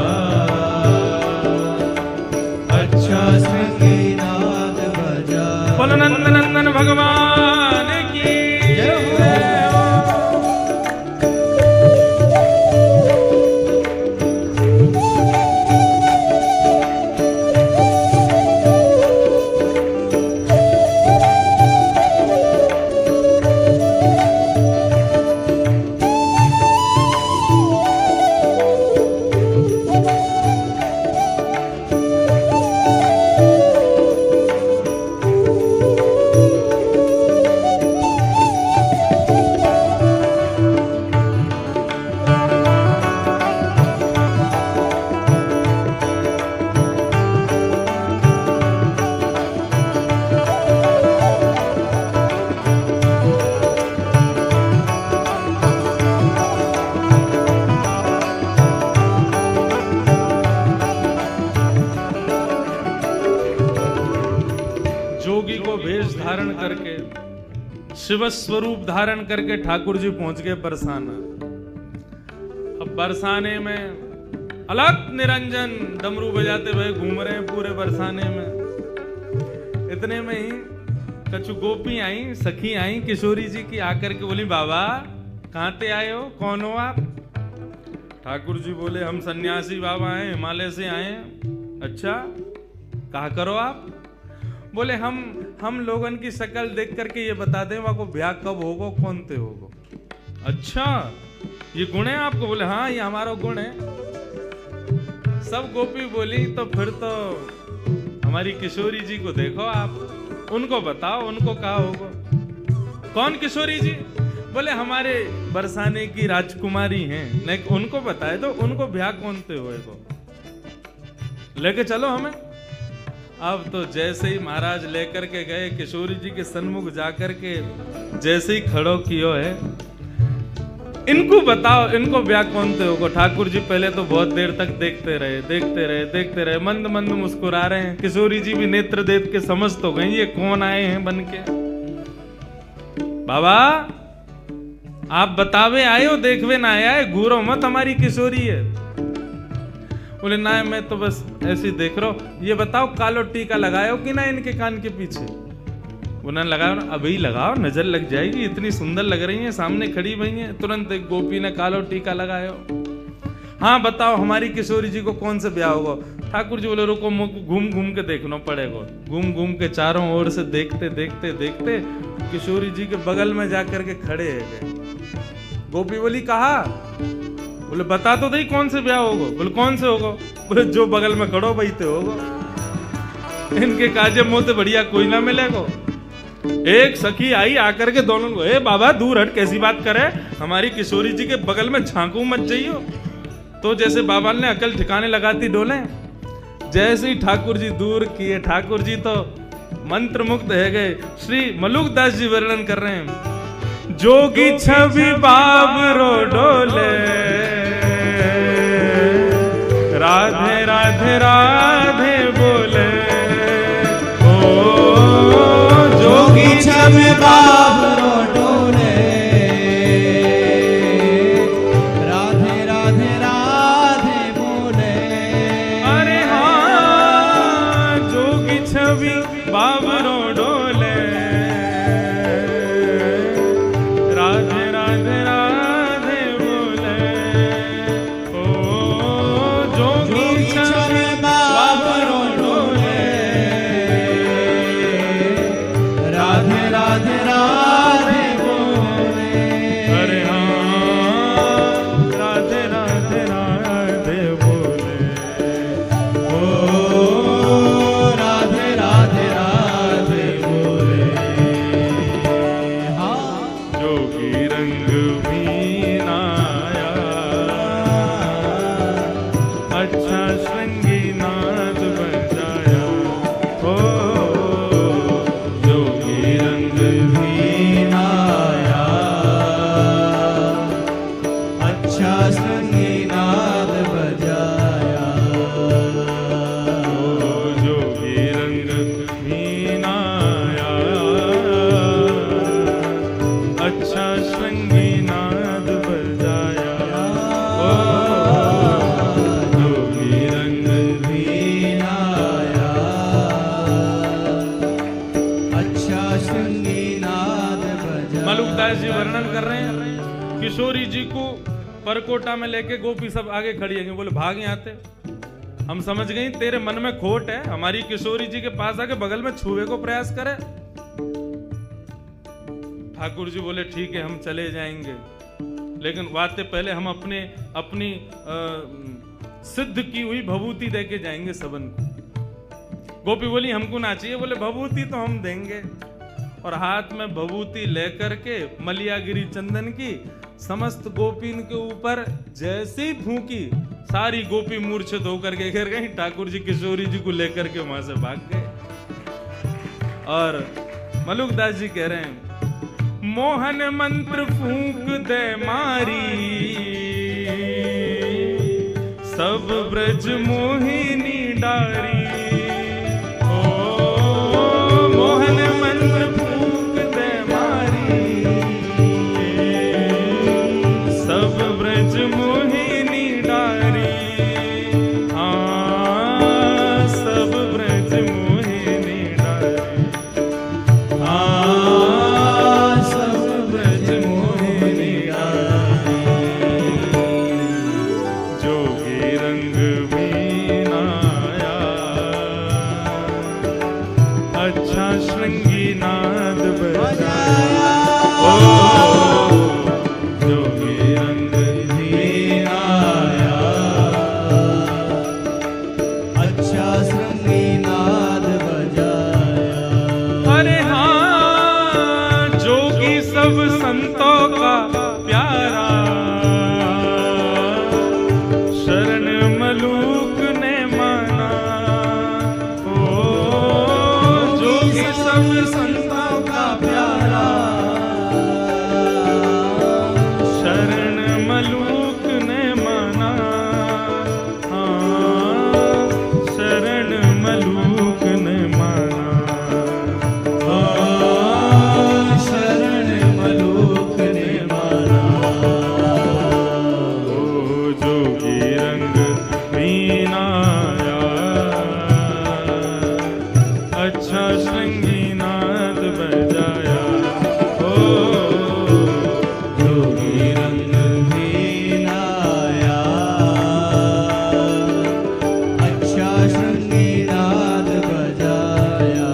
अच्छा श्रृंगी नाद बजाया। बोलो नंद नंदन भगवान की जय हो। जोगी को भेष धारण करके, शिव स्वरूप धारण करके ठाकुर जी पहुंच गए बरसाना। अब बरसाने में अलग निरंजन डमरू बजाते हुए घूम रहे हैं पूरे बरसाने में। इतने में ही कछु गोपी आई, सखी आई किशोरी जी की, आकर के बोली, बाबा कहाँ ते आए हो, कौन हो आप? ठाकुर जी बोले, हम सन्यासी बाबा हैं, हिमालय से आए हैं। अच्छा, कहा करो आप? बोले, हम लोगन की शक्ल देख करके ये बता दें वहां को ब्याह कब होगो, कौन ते होगो। अच्छा, ये गुण है आपको? बोले, हाँ ये हमारा गुण है। सब गोपी बोली, तो फिर तो हमारी किशोरी जी को देखो आप, उनको बताओ, उनको कहा होगो। कौन किशोरी जी? बोले, हमारे बरसाने की राजकुमारी हैं, नहीं उनको बताए तो उनको ब्याह कौन ते होएगो, लेके चलो हमें। अब तो जैसे ही महाराज लेकर के गए, किशोरी जी के सन्मुख जाकर के जैसे ही खड़ो कियो है, इनको बताओ, इनको ब्याह कौन थे होगो। ठाकुर जी पहले तो बहुत देर तक देखते रहे, मंद मंद मुस्कुरा रहे हैं। किशोरी जी भी नेत्र देख के समझ तो गई ये कौन आए हैं बन के। बाबा आप बतावे आए हो, देखवे ना आया है, घूरो मत, हमारी किशोरी है। बोले, ना मैं तो बस ऐसे ही देख रहा हूं। ये बताओ कालो टीका लगाओ कि ना इनके कान के पीछे? उन्होंने लगाओ ना, अभी लगाओ, नजर लग जाएगी, इतनी सुंदर लग रही हैं, सामने खड़ी हुई हैं। तुरंत एक गोपी ने कालो टीका लगायो। हाँ बताओ हमारी किशोरी जी को कौन से ब्याह होगा? ठाकुर जी बोले, रुको घूम घूम के देखना पड़ेगा। घूम घूम के चारों ओर से देखते देखते देखते किशोरी जी के बगल में जाकर के खड़े है। गोपी बोली, कहा? बोले, बता तो दही कौन से ब्याह होगा? बोले, कौन से होगा? बोले, जो बगल में खड़ो भाई ते होगा। इनके काजे मोते बढ़िया कोई ना मिलेगा। एक सखी आई आकर के दोनों को, ए बाबा दूर हट, कैसी बात करे, हमारी किशोरी जी के बगल में झांकू मत जाइयो। तो जैसे बाबा ने अकल ठिकाने लगाती डोले, जैसे ही ठाकुर जी दूर किए, ठाकुर जी तो मंत्र मुक्त है गए। श्री मलुकदास जी वर्णन कर रहे हैं, जोगी छवि बाबरो डोले, राधे राधे राधे बोले। ओ जोगी छवि बाबरो डोले, राधे राधे राधे बोले। अरे हाँ, जोगी छवि बाबरो डोले, राधे राधे राधे बोले। ओ जोगी छवि बाबरो डोले, राधे राधे राधे बोले। अरे हाँ, राधे राधे राधे बोले। ओ राधे राधे राधे बोले। हाँ जोगी रंग मीनाया, अच्छा श्रृंगी नाद बजाया। ओ जोगी रंग मीनाया, अच्छा संगीनाद बजाया। ओ जोगी रंग मीनाया, अच्छा श्रृंगी नाद बजाया। ओ जोगी रंग मीनाया, अच्छा संगीनाद बजाया। मलुकदास जी वर्णन कर रहे हैं किशोरी जी को परकोटा में लेके गोपी सब आगे खड़ी है, बोले भाग यहाँ आते। हम समझ गए तेरे मन में खोट है, हमारी किशोरी जी के पास आके बगल में छुए को प्रयास करे। ठाकुर जी बोले ठीक है हम चले जाएंगे, लेकिन वाते पहले हम अपनी सिद्ध की हुई भभूति दे के जाएंगे सबन को। गोपी बोली हमको ना चाहिए, बोले भभूति तो हम देंगे। और हाथ में भभूति लेकर के मलियागिरी चंदन की समस्त गोपीन के ऊपर जैसे ही फूंकी, सारी गोपी मूर्छित होकर के गिर गई। ठाकुर जी किशोरी जी को लेकर के वहां से भाग गए। और मलुकदास जी कह रहे हैं मोहन मंत्र फूंक दे मारी, सब ब्रज मोहिनी डारी। ओ मोहन मंत्र फूंक दे मारी, सब ब्रज मोहिनी डारी। हाँ सब ब्रज मोहिनी डारी। हाँ सब ब्रज मोहिनी डारी। जोगी रंग मीनाया, अच्छा श्रृंगी नाद बजाया। ओ जोगी रंग मीनाया, अच्छा संगीनाद बजाया। अरे हाँ, जोगी सब संतों का प्यारा, शरण मलूक ने माना। ओ जोगी सब संतों का प्यारा, शरण मलूक ने माना। हाँ शरण मलूक ने माना। ओ शरण मलूक ने माना। ओ जोगी रंग मीनाया, अच्छा श्रृंगी नाद बजाया। ओ जोगी रंग मीनाया, अच्छा संगीनाद बजाया।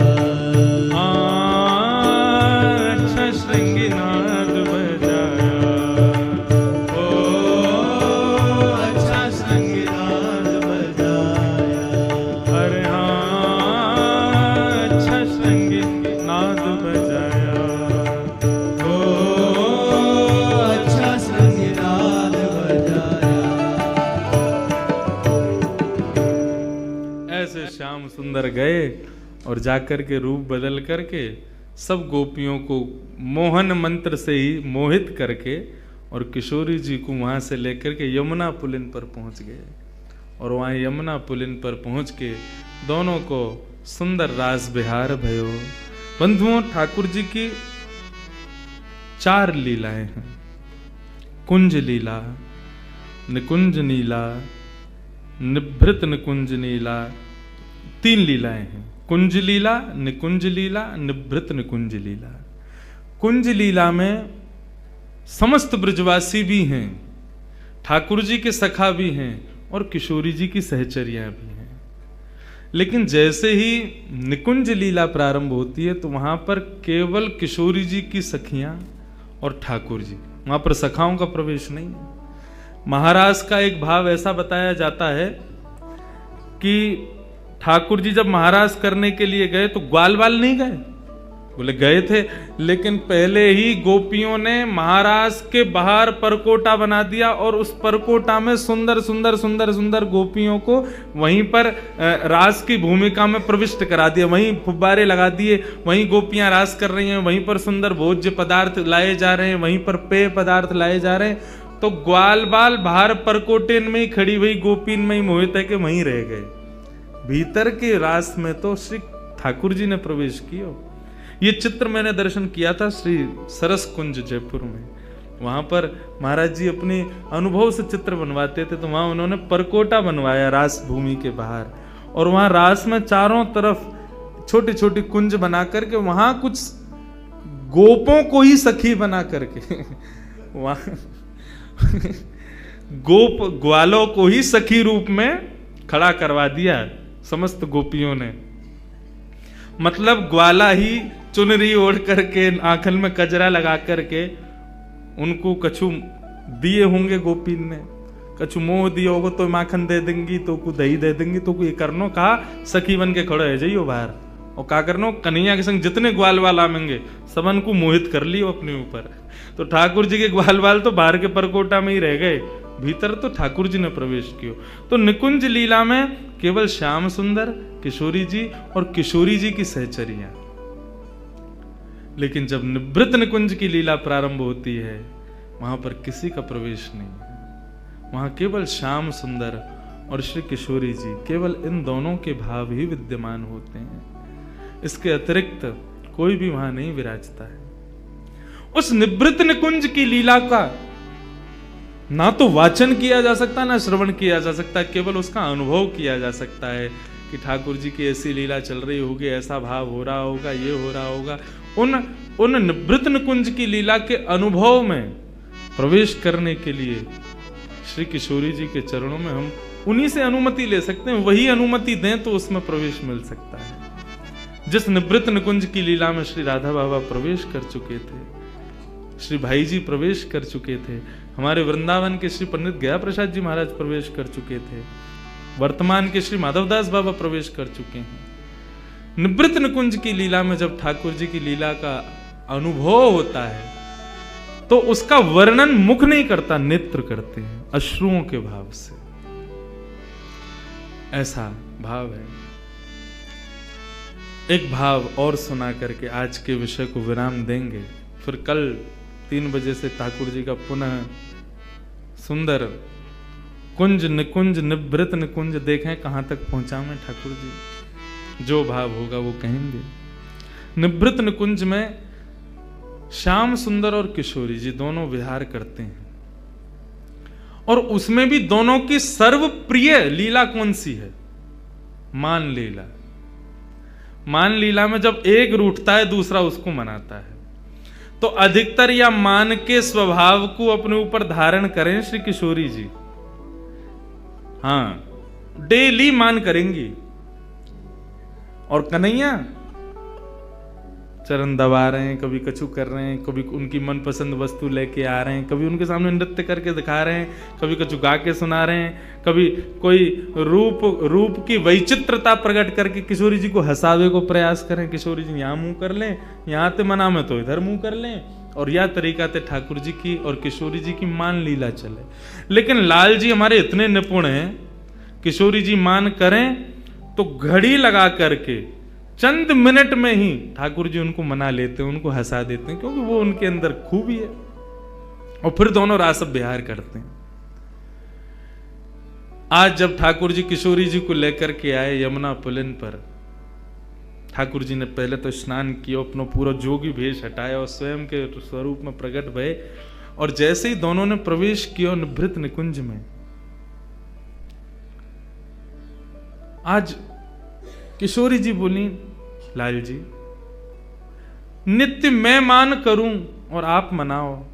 हाँ अच्छा श्रृंगी नाद बजाया। ओ अच्छा श्रृंगी नाद बजाया। अरे हाँ अच्छा श्रृंगी नाद बजाया। ओ अच्छा संगीनाद बजाया। ऐसे श्याम सुंदर गए और जाकर के रूप बदल करके सब गोपियों को मोहन मंत्र से ही मोहित करके और किशोरी जी को वहां से लेकर के यमुना पुलिन पर पहुंच गए। और वहां यमुना पुलिन पर पहुंच के दोनों को सुंदर रास विहार भयो। बंधुओं, ठाकुर जी की 4 लीलाएं हैं। कुंज लीला, निकुंज नीला, निभृत निकुंज नीला, 3 लीलाएं हैं। कुंज लीला, निकुंज लीला, निभृत निकुंज लीला। कुंज लीला में समस्त ब्रजवासी भी हैं, ठाकुर जी के सखा भी हैं और किशोरी जी की सहचरियां भी हैं। लेकिन जैसे ही निकुंज लीला प्रारंभ होती है तो वहां पर केवल किशोरी जी की सखियां और ठाकुर जी, वहां पर सखाओं का प्रवेश नहीं है। महाराज का एक भाव ऐसा बताया जाता है कि ठाकुर जी जब महाराज करने के लिए गए तो ग्वाल वाल नहीं गए, बोले गए थे, लेकिन पहले ही गोपियों ने महाराज के बाहर परकोटा बना दिया और उस परकोटा में सुंदर सुंदर सुंदर सुंदर गोपियों को वहीं पर रास की भूमिका में प्रविष्ट करा दिया। वहीं फुब्बारे लगा दिए, वहीं गोपियां रास कर रही हैं, वहीं पर सुंदर भोज्य पदार्थ लाए जा रहे हैं, वहीं पर पेय पदार्थ लाए जा रहे हैं। तो ग्वाल बाल बाहर परकोटेन में ही खड़ी हुई गोपीन में ही मोहित है कि वहीं रह गए। भीतर के रास में तो श्री ठाकुर जी ने प्रवेश किया। ये चित्र मैंने दर्शन किया था श्री सरस कुंज जयपुर में। वहां पर महाराज जी अपने अनुभव से चित्र बनवाते थे, तो वहां उन्होंने परकोटा बनवाया रास भूमि के बाहर, और वहां रास में चारों तरफ छोटी छोटी कुंज बना करके वहां कुछ गोपों को ही सखी बना करके वहां गोप ग्वालों को ही सखी रूप में खड़ा करवा दिया समस्त गोपियों ने। मतलब ग्वाला ही चुनरी ओढ़ करके आंखल में कजरा लगा करके उनको कछु दिए होंगे गोपीन ने, कछु मोह दिया होगा तो माखन दे देंगी, तो को दही दे देंगी, तो को ये करनो कहा सखी बन के खड़े है जाइयो बाहर, और का करनो कन्हैया के संग जितने ग्वाल वाल आवेंगे सबन को मोहित कर लियो अपने ऊपर। तो ठाकुर जी के ग्वाल वाल तो बाहर के परकोटा में ही रह गए, भीतर तो ठाकुर जी ने प्रवेश किया। तो निकुंज लीला में केवल श्याम सुंदर, किशोरी जी और किशोरी जी की सहचरियां। लेकिन जब निवृत्त निकुंज की लीला प्रारंभ होती है वहां पर किसी का प्रवेश नहीं है। वहां केवल श्याम सुंदर और श्री किशोरी जी, केवल इन दोनों के भाव ही विद्यमान होते हैं। इसके अतिरिक्त कोई भी वहां नहीं विराजता है। उस निवृत्त निकुंज की लीला का ना तो वाचन किया जा सकता, ना श्रवण किया जा सकता, केवल उसका अनुभव किया जा सकता है कि ठाकुर जी की ऐसी लीला चल रही होगी, ऐसा भाव हो रहा होगा, ये हो रहा होगा। उन निवृत्त निकुंज की लीला के अनुभव में प्रवेश करने के लिए श्री किशोरी जी के चरणों में हम उन्हीं से अनुमति ले सकते हैं। वही अनुमति दें तो उसमें प्रवेश मिल सकता है। जिस निवृत्त निकुंज की लीला में श्री राधा बाबा प्रवेश कर चुके थे, श्री भाई जी प्रवेश कर चुके थे, हमारे वृंदावन के श्री पंडित गया प्रसाद जी महाराज प्रवेश कर चुके थे, वर्तमान के श्री माधवदास बाबा प्रवेश कर चुके हैं। निवृत्त निकुंज की लीला में जब ठाकुर जी की लीला का अनुभव होता है तो उसका वर्णन मुख नहीं करता, नेत्र करते हैं अश्रुओं के भाव से। ऐसा भाव है। एक भाव और सुना करके आज के विषय को विराम देंगे, फिर कल 3 बजे से ठाकुर जी का पुनः सुंदर कुंज निकुंज निवृत्त निकुंज देखें कहां तक पहुंचा में ठाकुर जी, जो भाव होगा वो कहेंगे। निवृत्त निकुंज में श्याम सुंदर और किशोरी जी दोनों विहार करते हैं, और उसमें भी दोनों की सर्वप्रिय लीला कौन सी है? मान लीला। मान लीला में जब एक रूठता है दूसरा उसको मनाता है, तो अधिकतर या मान के स्वभाव को अपने ऊपर धारण करें श्री किशोरी जी। हां, डेली मान करेंगी, और कन्हैया चरण दबा रहे हैं, कभी कछु कर रहे हैं, कभी उनकी मनपसंद वस्तु लेके आ रहे हैं, कभी उनके सामने नृत्य करके दिखा रहे हैं, कभी कछु गा के सुना रहे हैं, कभी कोई रूप की वैचित्रता प्रकट करके किशोरी जी को हंसावे को प्रयास करें। किशोरी जी यहाँ मुंह कर लें, यहाँ ते मना में तो इधर मुंह कर लें, और यह तरीका ते ठाकुर जी की और किशोरी जी की मान लीला चले। लेकिन लाल जी हमारे इतने निपुण हैं, किशोरी जी मान करें तो घड़ी लगा करके चंद मिनट में ही ठाकुर जी उनको मना लेते हैं, उनको हंसा देते हैं, क्योंकि वो उनके अंदर खूबी है। और फिर दोनों रास विहार करते हैं। आज जब ठाकुर जी किशोरी जी को लेकर के आए यमुना पुलिन पर, ठाकुर जी ने पहले तो स्नान किया, अपना पूरा जोगी भेष हटाया और स्वयं के स्वरूप में प्रकट भये। और जैसे ही दोनों ने प्रवेश किया निभृत निकुंज में, आज किशोरी जी बोली, लाल जी नित्य मैं मान करूं और आप मनाओ,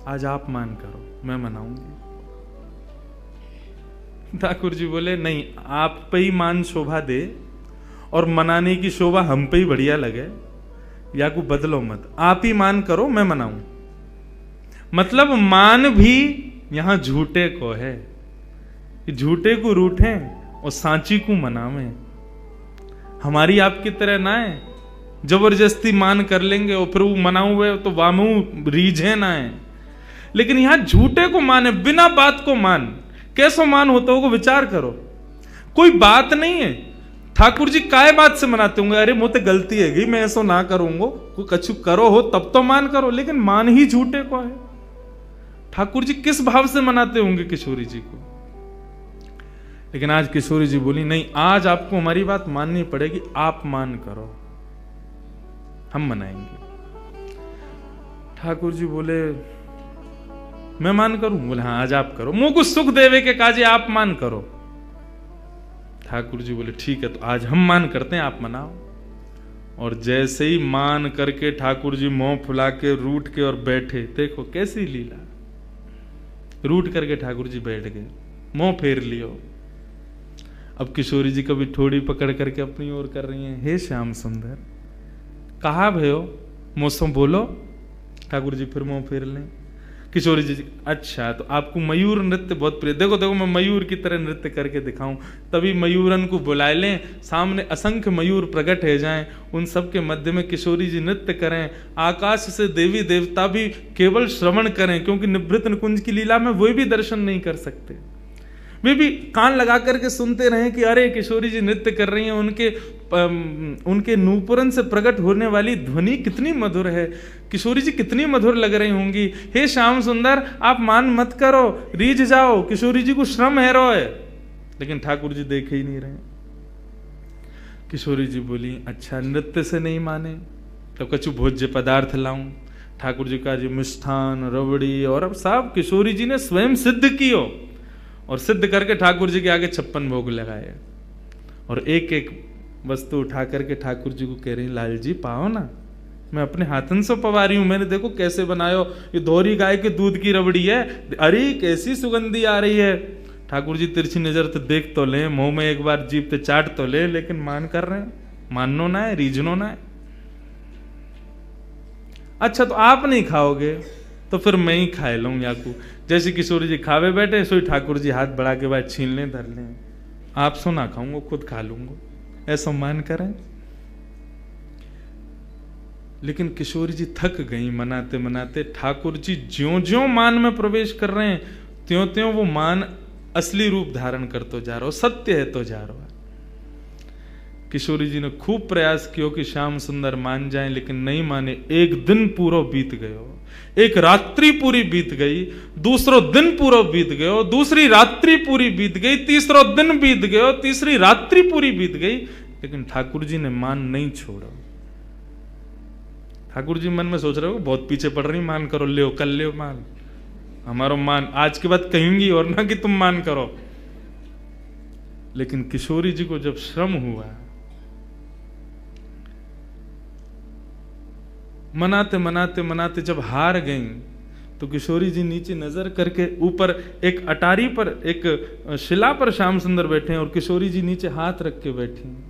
आज आप मान करो, मैं मनाऊंगी। ठाकुर जी बोले नहीं, आप पे ही मान शोभा दे और मनाने की शोभा हम पे ही बढ़िया लगे, या को बदलो मत, आप ही मान करो, मैं मनाऊं। मतलब मान भी यहां झूठे को है, झूठे को रूठे और सांची को मनावे। हमारी आपकी तरह ना है जबरदस्ती मान कर लेंगे और फिर वो मनाऊ हुए तो वामू रीझे ना है। लेकिन यहां झूठे को माने, बिना बात को मान। कैसो मान होता होगा विचार करो, कोई बात नहीं है। ठाकुर जी काय बात से मनाते होंगे, अरे मुझे गलती है, मैं ऐसा ना करूंगा, कोई कछु करो हो तब तो मान करो, लेकिन मान ही झूठे को है। ठाकुर जी किस भाव से मनाते होंगे किशोरी जी को। लेकिन आज किशोरी जी बोली नहीं, आज आपको हमारी बात माननी पड़ेगी, आप मान करो, हम मनाएंगे। ठाकुर जी बोले मैं मान करूं? बोले हाँ आज आप करो, मुंह को सुख देवे के काजे आप मान करो। ठाकुर जी बोले ठीक है, तो आज हम मान करते हैं, आप मनाओ। और जैसे ही मान करके ठाकुर जी मुंह फुला के रूठ के और बैठे, देखो कैसी लीला, रूठ करके ठाकुर जी बैठ गए, मुंह फेर लियो। अब किशोरी जी कभी थोड़ी पकड़ करके अपनी ओर कर रही हैं, हे श्याम सुंदर कहा भयो, मौसम बोलो। ठाकुर जी फिर मुंह फेर लें। किशोरी जी अच्छा, तो आपको मयूर नृत्य बहुत प्रिय, देखो देखो मैं मयूर की तरह नृत्य करके दिखाऊं, तभी मयूरन को बुलाए लें, सामने असंख्य मयूर प्रकट हो जाएं, उन सब के मध्य में किशोरी जी नृत्य करें, आकाश से देवी देवता भी केवल श्रवण करें, क्योंकि निभृत निकुंज की लीला में वे भी दर्शन नहीं कर सकते, वे भी कान लगा करके सुनते रहे कि अरे किशोरी जी नृत्य कर रही हैं, उनके नूपुरन से प्रकट होने वाली ध्वनि कितनी मधुर है, किशोरी जी कितनी मधुर लग रही होंगी। हे श्याम सुंदर आप मान मत करो, रीझ जाओ, किशोरी जी को श्रम है रो है। लेकिन ठाकुर जी देखे ही नहीं रहे। किशोरी जी बोली अच्छा नृत्य से नहीं माने तो कछु भोज्य पदार्थ लाऊं। ठाकुर जी का जी मिष्ठान रबड़ी और अब सब किशोरी जी ने स्वयं सिद्ध कियो, और सिद्ध करके ठाकुर जी के आगे 56 भोग लगाए, और एक एक वस्तु उठा करके ठाकुर जी को कह रही लाल जी पाओ ना, मैं अपने हाथन से पवा रही हूं, मैंने देखो कैसे बनायो, ये दोहरी गाय के दूध की रबड़ी है, अरे कैसी सुगंधी आ रही है। ठाकुर जी तिरछी नजर तो देख तो ले, मुंह में एक बार जीभ पे चाट तो ले, लेकिन मान कर रहे हैं, माननो ना है, रीझनो ना है। अच्छा तो आप नहीं खाओगे तो फिर मैं ही खाए लूं याकू। जैसे किशोरी जी खावे बैठे, सोई ठाकुर जी हाथ बढ़ा के बाद छीन लें धर लें, आप सो ना खाऊंगा खुद खा लूंगा, ऐसा मान करें। लेकिन किशोरी जी थक गई मनाते मनाते। ठाकुर जी ज्यों ज्यों मान में प्रवेश कर रहे हैं त्यों त्यों वो मान असली रूप धारण करते जा रहा हो, सत्य है तो जा रहा है। किशोरी जी ने खूब प्रयास किया कि श्याम सुंदर मान जाएं, लेकिन नहीं माने। एक दिन पूरा बीत गयो, एक रात्रि पूरी बीत गई, दूसरो दिन पूरा बीत गयो, दूसरी रात्रि पूरी बीत गई, तीसरो दिन बीत गयो, तीसरी रात्रि पूरी बीत गई, लेकिन ठाकुर जी ने मान नहीं छोड़ा। ठाकुर जी मन में सोच रहे हो बहुत पीछे पड़ रही, मान करो, ले कल ले मान, हमारा मान आज के बाद कहेंगी और ना कि तुम मान करो। लेकिन किशोरी जी को जब श्रम हुआ, मनाते मनाते मनाते जब हार गई, तो किशोरी जी नीचे नजर करके ऊपर एक अटारी पर, एक शिला पर श्याम सुंदर बैठे हैं, और किशोरी जी नीचे हाथ रख के बैठी हैं,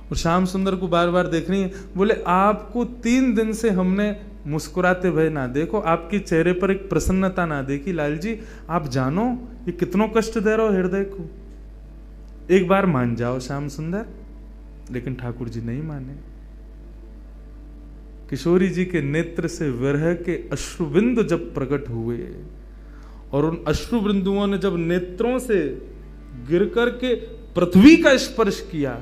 और श्याम सुंदर को बार बार देख रही हैं। बोले आपको 3 दिन से हमने मुस्कुराते भय ना देखो, आपके चेहरे पर एक प्रसन्नता ना देखी, लाल जी आप जानो ये कितनों कष्ट दे रहे हो हृदय को, एक बार मान जाओ श्याम सुंदर। लेकिन ठाकुर जी नहीं माने। किशोरी जी के नेत्र से विरह के अश्रुबिंदु जब प्रकट हुए, और उन अश्रुबिंदुओं ने जब नेत्रों से गिर कर के पृथ्वी का स्पर्श किया,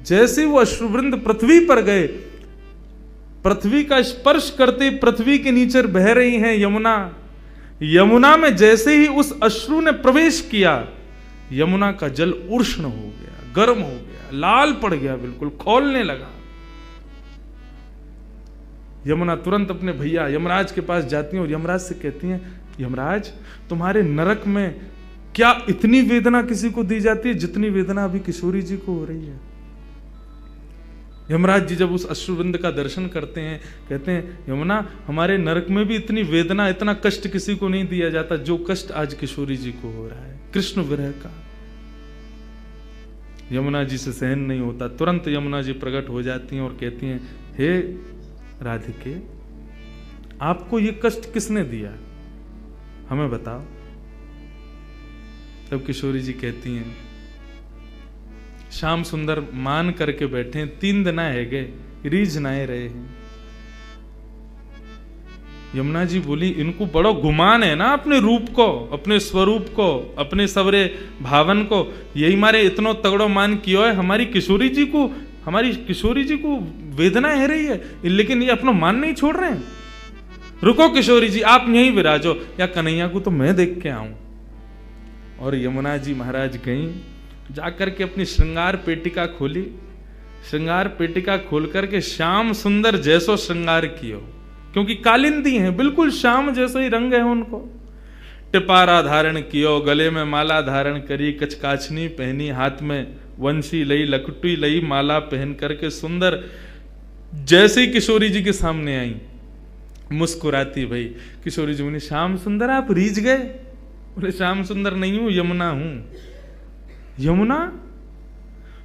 जैसे वो अश्रुवृंद पृथ्वी पर गए, पृथ्वी का स्पर्श करते पृथ्वी के नीचे बह रही हैं यमुना। यमुना में जैसे ही उस अश्रु ने प्रवेश किया, यमुना का जल उष्ण हो गया, गर्म हो गया, लाल पड़ गया, बिल्कुल खौलने लगा। यमुना तुरंत अपने भैया यमराज के पास जाती हैं और यमराज से कहती हैं, यमराज तुम्हारे नरक में क्या इतनी वेदना किसी को दी जाती है जितनी वेदना अभी किशोरी जी को हो रही है। यमराज जी जब उस अश्रुवृंद का दर्शन करते हैं, कहते हैं यमुना हमारे नरक में भी इतनी वेदना, इतना कष्ट किसी को नहीं दिया जाता जो कष्ट आज किशोरी जी को हो रहा है, कृष्ण विरह का। यमुना जी से सहन नहीं होता, तुरंत यमुना जी प्रकट हो जाती हैं और कहती हैं, हे राधिके, आपको ये कष्ट किसने दिया, हमें बताओ। तब किशोरी जी कहती हैं, श्याम सुंदर मान करके बैठे, 3 दिन है गए, रीझ नाए रहे हैं। यमुना जी बोली, इनको बड़ो गुमान है ना अपने रूप को, अपने स्वरूप को, अपने सवरे भावन को, यही मारे इतनो तगड़ो मान कियो है। हमारी किशोरी जी को वेदना है रही है, लेकिन ये अपना मान नहीं छोड़ रहे हैं। रुको किशोरी जी, आप यहीं विराजो, या कन्हैया को तो मैं देख के आऊं। और यमुना जी महाराज गई, जाकर के अपनी श्रृंगार पेटिका खोली, श्रृंगार पेटिका खोल करके श्याम सुंदर जैसो श्रृंगार कियो, क्योंकि कालिंदी हैं, बिल्कुल श्याम जैसे ही रंग है उनको। टिपारा धारण कियो, गले में माला धारण करी, कचकाचनी पहनी, हाथ में वंशी लई, लकटी लई, माला पहन करके सुंदर जैसे ही किशोरी जी के सामने आई, मुस्कुराती भाई। किशोरी जी बोली, श्याम सुंदर आप रीझ गए? बोले, श्याम सुंदर नहीं हूं, यमुना हूं। यमुना,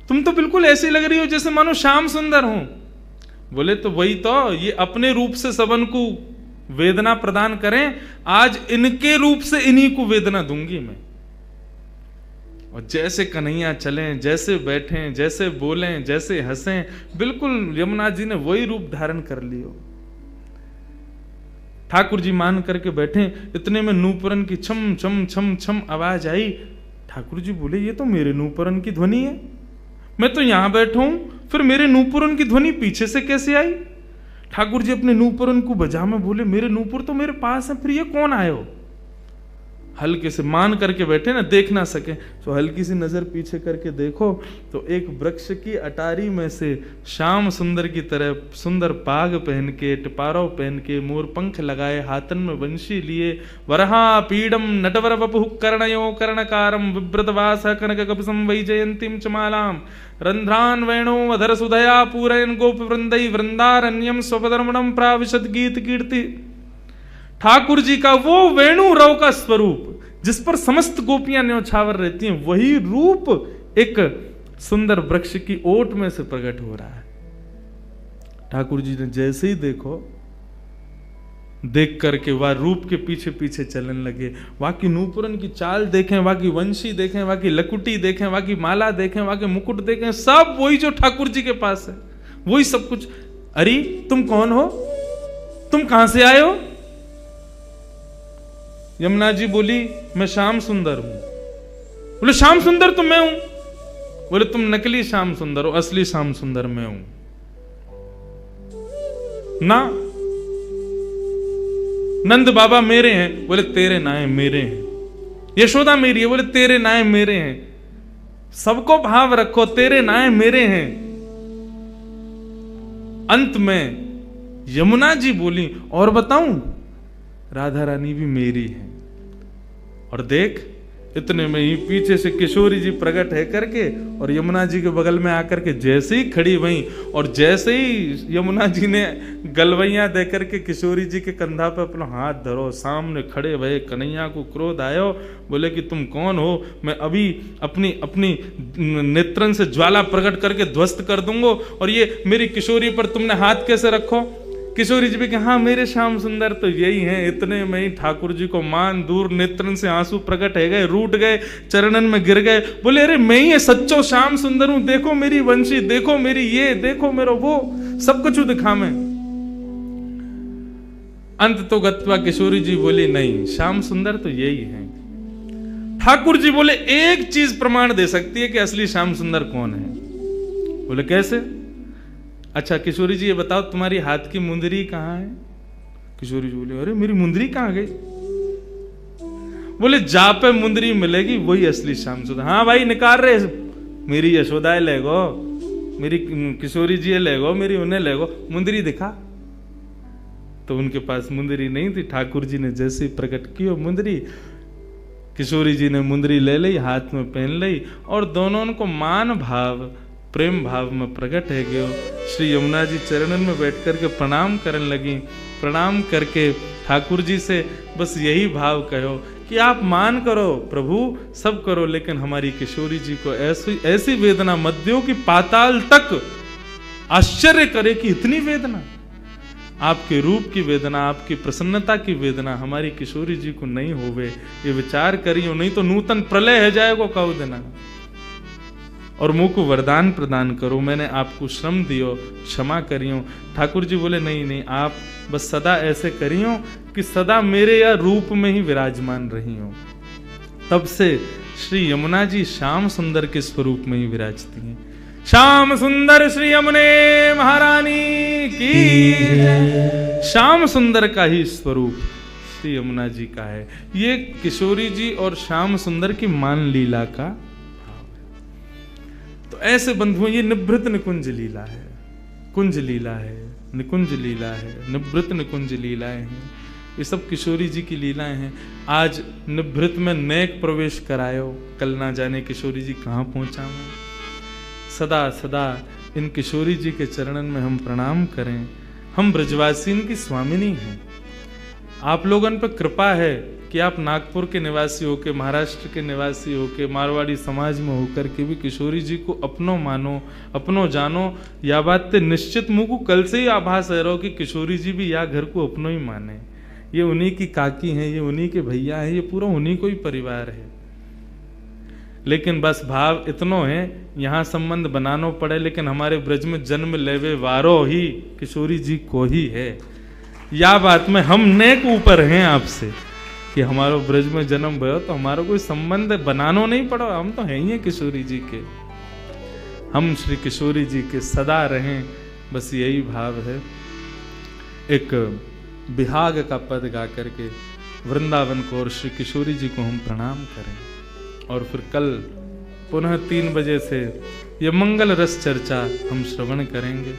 तुम तो बिल्कुल ऐसी लग रही हो जैसे मानो श्याम सुंदर हो। बोले, तो वही तो, ये अपने रूप से सबन को वेदना प्रदान करें, आज इनके रूप से इन्हीं को वेदना दूंगी मैं। और जैसे कन्हैया चलें, जैसे बैठें, जैसे बोलें, जैसे हंसें, बिल्कुल यमुना जी ने वही रूप धारण कर लियो। ठाकुर जी मान करके बैठे, इतने में नूपुरन की छम छम छम छम आवाज आई। ठाकुर जी बोले, ये तो मेरे नूपुरन की ध्वनि है, मैं तो यहां बैठा हूं, फिर मेरे नूपुरन की ध्वनि पीछे से कैसे आई? ठाकुर जी अपने नूपुरन को बजा में बोले, मेरे नूपुर तो मेरे पास है, फिर ये कौन आयो? हल्के से मान करके बैठे ना, देख ना सके, तो हल्की सी नजर पीछे करके देखो तो एक वृक्ष की अटारी में से श्याम सुंदर की तरह सुंदर पाग पहन के, टिपारो पहन के, मोर पंख लगाए, हाथन में वंशी लिए, वरहा पीडम नटवर वपु कर्णयो कर्णकारम विव्रतवास कनक कपिसं वैजयंतीम चमालाम रंध्रान वेणो अधर सुधया पूरयन गोप वृंदई वृंदारण्यम स्वपदर्मणम प्राविशद गीत कीर्ति। ठाकुर जी का वो वेणु रव का स्वरूप, जिस पर समस्त गोपियां न्यौछावर रहती हैं, वही रूप एक सुंदर वृक्ष की ओट में से प्रकट हो रहा है। ठाकुर जी ने जैसे ही देखो, देख करके वह रूप के पीछे पीछे चलने लगे। वहां की नूपुरन की चाल देखें, वहां की वंशी देखें, वहां की लकुटी देखें, वहां की माला देखें, वहां के मुकुट देखें, सब वही जो ठाकुर जी के पास है, वही सब कुछ। अरे तुम कौन हो, तुम कहां से आए हो? यमुना जी बोली, मैं श्याम सुंदर हूं। बोले, श्याम सुंदर तो मैं हूं। बोले, तुम नकली श्याम सुंदर हो, असली श्याम सुंदर मैं हूं ना। नंद बाबा मेरे हैं। बोले, तेरे नाए मेरे हैं। यशोदा मेरी है। बोले, तेरे नाए मेरे हैं। सबको भाव रखो, तेरे नाए मेरे हैं। अंत में यमुना जी बोली, और बताऊं, राधा रानी भी मेरी है। और देख, इतने में ही पीछे से किशोरी जी प्रकट है करके और यमुना जी के बगल में आकर के जैसे ही खड़ी वहीं, और जैसे ही यमुना जी ने गलवैया दे करके किशोरी जी के कंधा पे अपना हाथ धरो, सामने खड़े भये कन्हैया को क्रोध आयो। बोले कि तुम कौन हो? मैं अभी अपनी नेत्रन से ज्वाला प्रकट करके ध्वस्त कर दूंगा, और ये मेरी किशोरी पर तुमने हाथ कैसे रखो? किशोरी जी भी कहा, हाँ मेरे श्याम सुंदर तो यही हैं। इतने में ही ठाकुर जी को मान दूर नेत्रन से आंसू प्रकट है गए, रूठ गए, चरणन में गिर गए। बोले, अरे मैं ही सच्चो श्याम सुंदर हूं, देखो मेरी वंशी, देखो मेरी ये, देखो मेरा वो, सब कुछ दिखा मैं। अंत तो गत्वा किशोरी जी बोली, नहीं श्याम सुंदर तो यही है। ठाकुर जी बोले, एक चीज प्रमाण दे सकती है कि असली श्याम सुंदर कौन है। बोले कैसे? अच्छा किशोरी जी ये बताओ तुम्हारी हाथ की मुंदरी कहाँ है? किशोरी जी बोले अरे मेरी मुंदरी कहाँ गई? बोले जा पे मुंदरी मिलेगी वही असली श्याम सुंदर। हाँ भाई निकाल रहे, मेरी यशोदा ले गो, मेरी किशोरी जी ले गो, मेरी उन्हें ले गो, मुंदरी दिखा। तो उनके पास मुंदरी नहीं थी। ठाकुर जी ने जैसे प्रकट की वो मुंदरी, किशोरी जी ने मुंदरी ले ली, हाथ में पहन ली और दोनों को मान भाव प्रेम भाव में प्रकट है गयो। श्री यमुना जी चरणन में बैठ करके प्रणाम करने लगी। प्रणाम करके ठाकुर जी से बस यही भाव कहो कि आप मान करो प्रभु, सब करो, लेकिन हमारी किशोरी जी को ऐसी ऐसी वेदना मत दो कि पाताल तक आश्चर्य करे कि इतनी वेदना, आपके रूप की वेदना, आपकी प्रसन्नता की वेदना हमारी किशोरी जी को नहीं होवे, ये विचार करियो, नहीं तो नूतन प्रलय है जाएगो कहो देना। और मुंह को वरदान प्रदान करो, मैंने आपको श्रम दियो, क्षमा करियो। ठाकुर जी बोले नहीं नहीं, आप बस सदा ऐसे करियो कि सदा मेरे या रूप में ही विराजमान रही हो। तब से श्री यमुना जी श्याम सुंदर के स्वरूप में ही विराजती हैं। श्याम सुंदर श्री यमुने महारानी की। श्याम सुंदर का ही स्वरूप श्री यमुना जी का है। ये किशोरी जी और श्याम सुंदर की मान लीला का भाव है। तो ऐसे बंधुओं ये निभृत निकुंज लीला है, कुंज लीला है, निकुंज लीला है, निभृत निकुंज लीलाएं हैं। ये सब किशोरी जी की लीलाएं हैं। आज निभृत में नेक प्रवेश करायो, कल ना जाने किशोरी जी कहाँ पहुंचा मैं। सदा सदा इन किशोरी जी के चरणन में हम प्रणाम करें। हम ब्रजवासीन की स्वामिनी हैं। आप लोगों पर कृपा है कि आप नागपुर के निवासी होके, महाराष्ट्र के निवासी होके, मारवाड़ी समाज में होकर के भी किशोरी जी को अपनो मानो, अपनो जानो। या बात ते निश्चित मुझको कल से ही आभास है रहो कि किशोरी जी भी या घर को अपनो ही माने। ये उन्हीं की काकी हैं, ये उन्हीं के भैया हैं, ये पूरा उन्हीं को ही परिवार है। लेकिन बस भाव इतनो है, यहाँ संबंध बनानो पड़े, लेकिन हमारे ब्रज में जन्म लेवे वारो ही किशोरी जी को ही है। या बात में हम नेक ऊपर हैं आपसे कि हमारो ब्रज में जन्म भयो तो हमारा कोई संबंध बनानो नहीं पड़ो, हम तो हैं ही किशोरी जी के। हम श्री किशोरी जी के सदा रहें, बस यही भाव है। एक बिहाग का पद गा करके वृंदावन को और श्री किशोरी जी को हम प्रणाम करें। और फिर कल पुनः 3 बजे से ये मंगल रस चर्चा हम श्रवण करेंगे।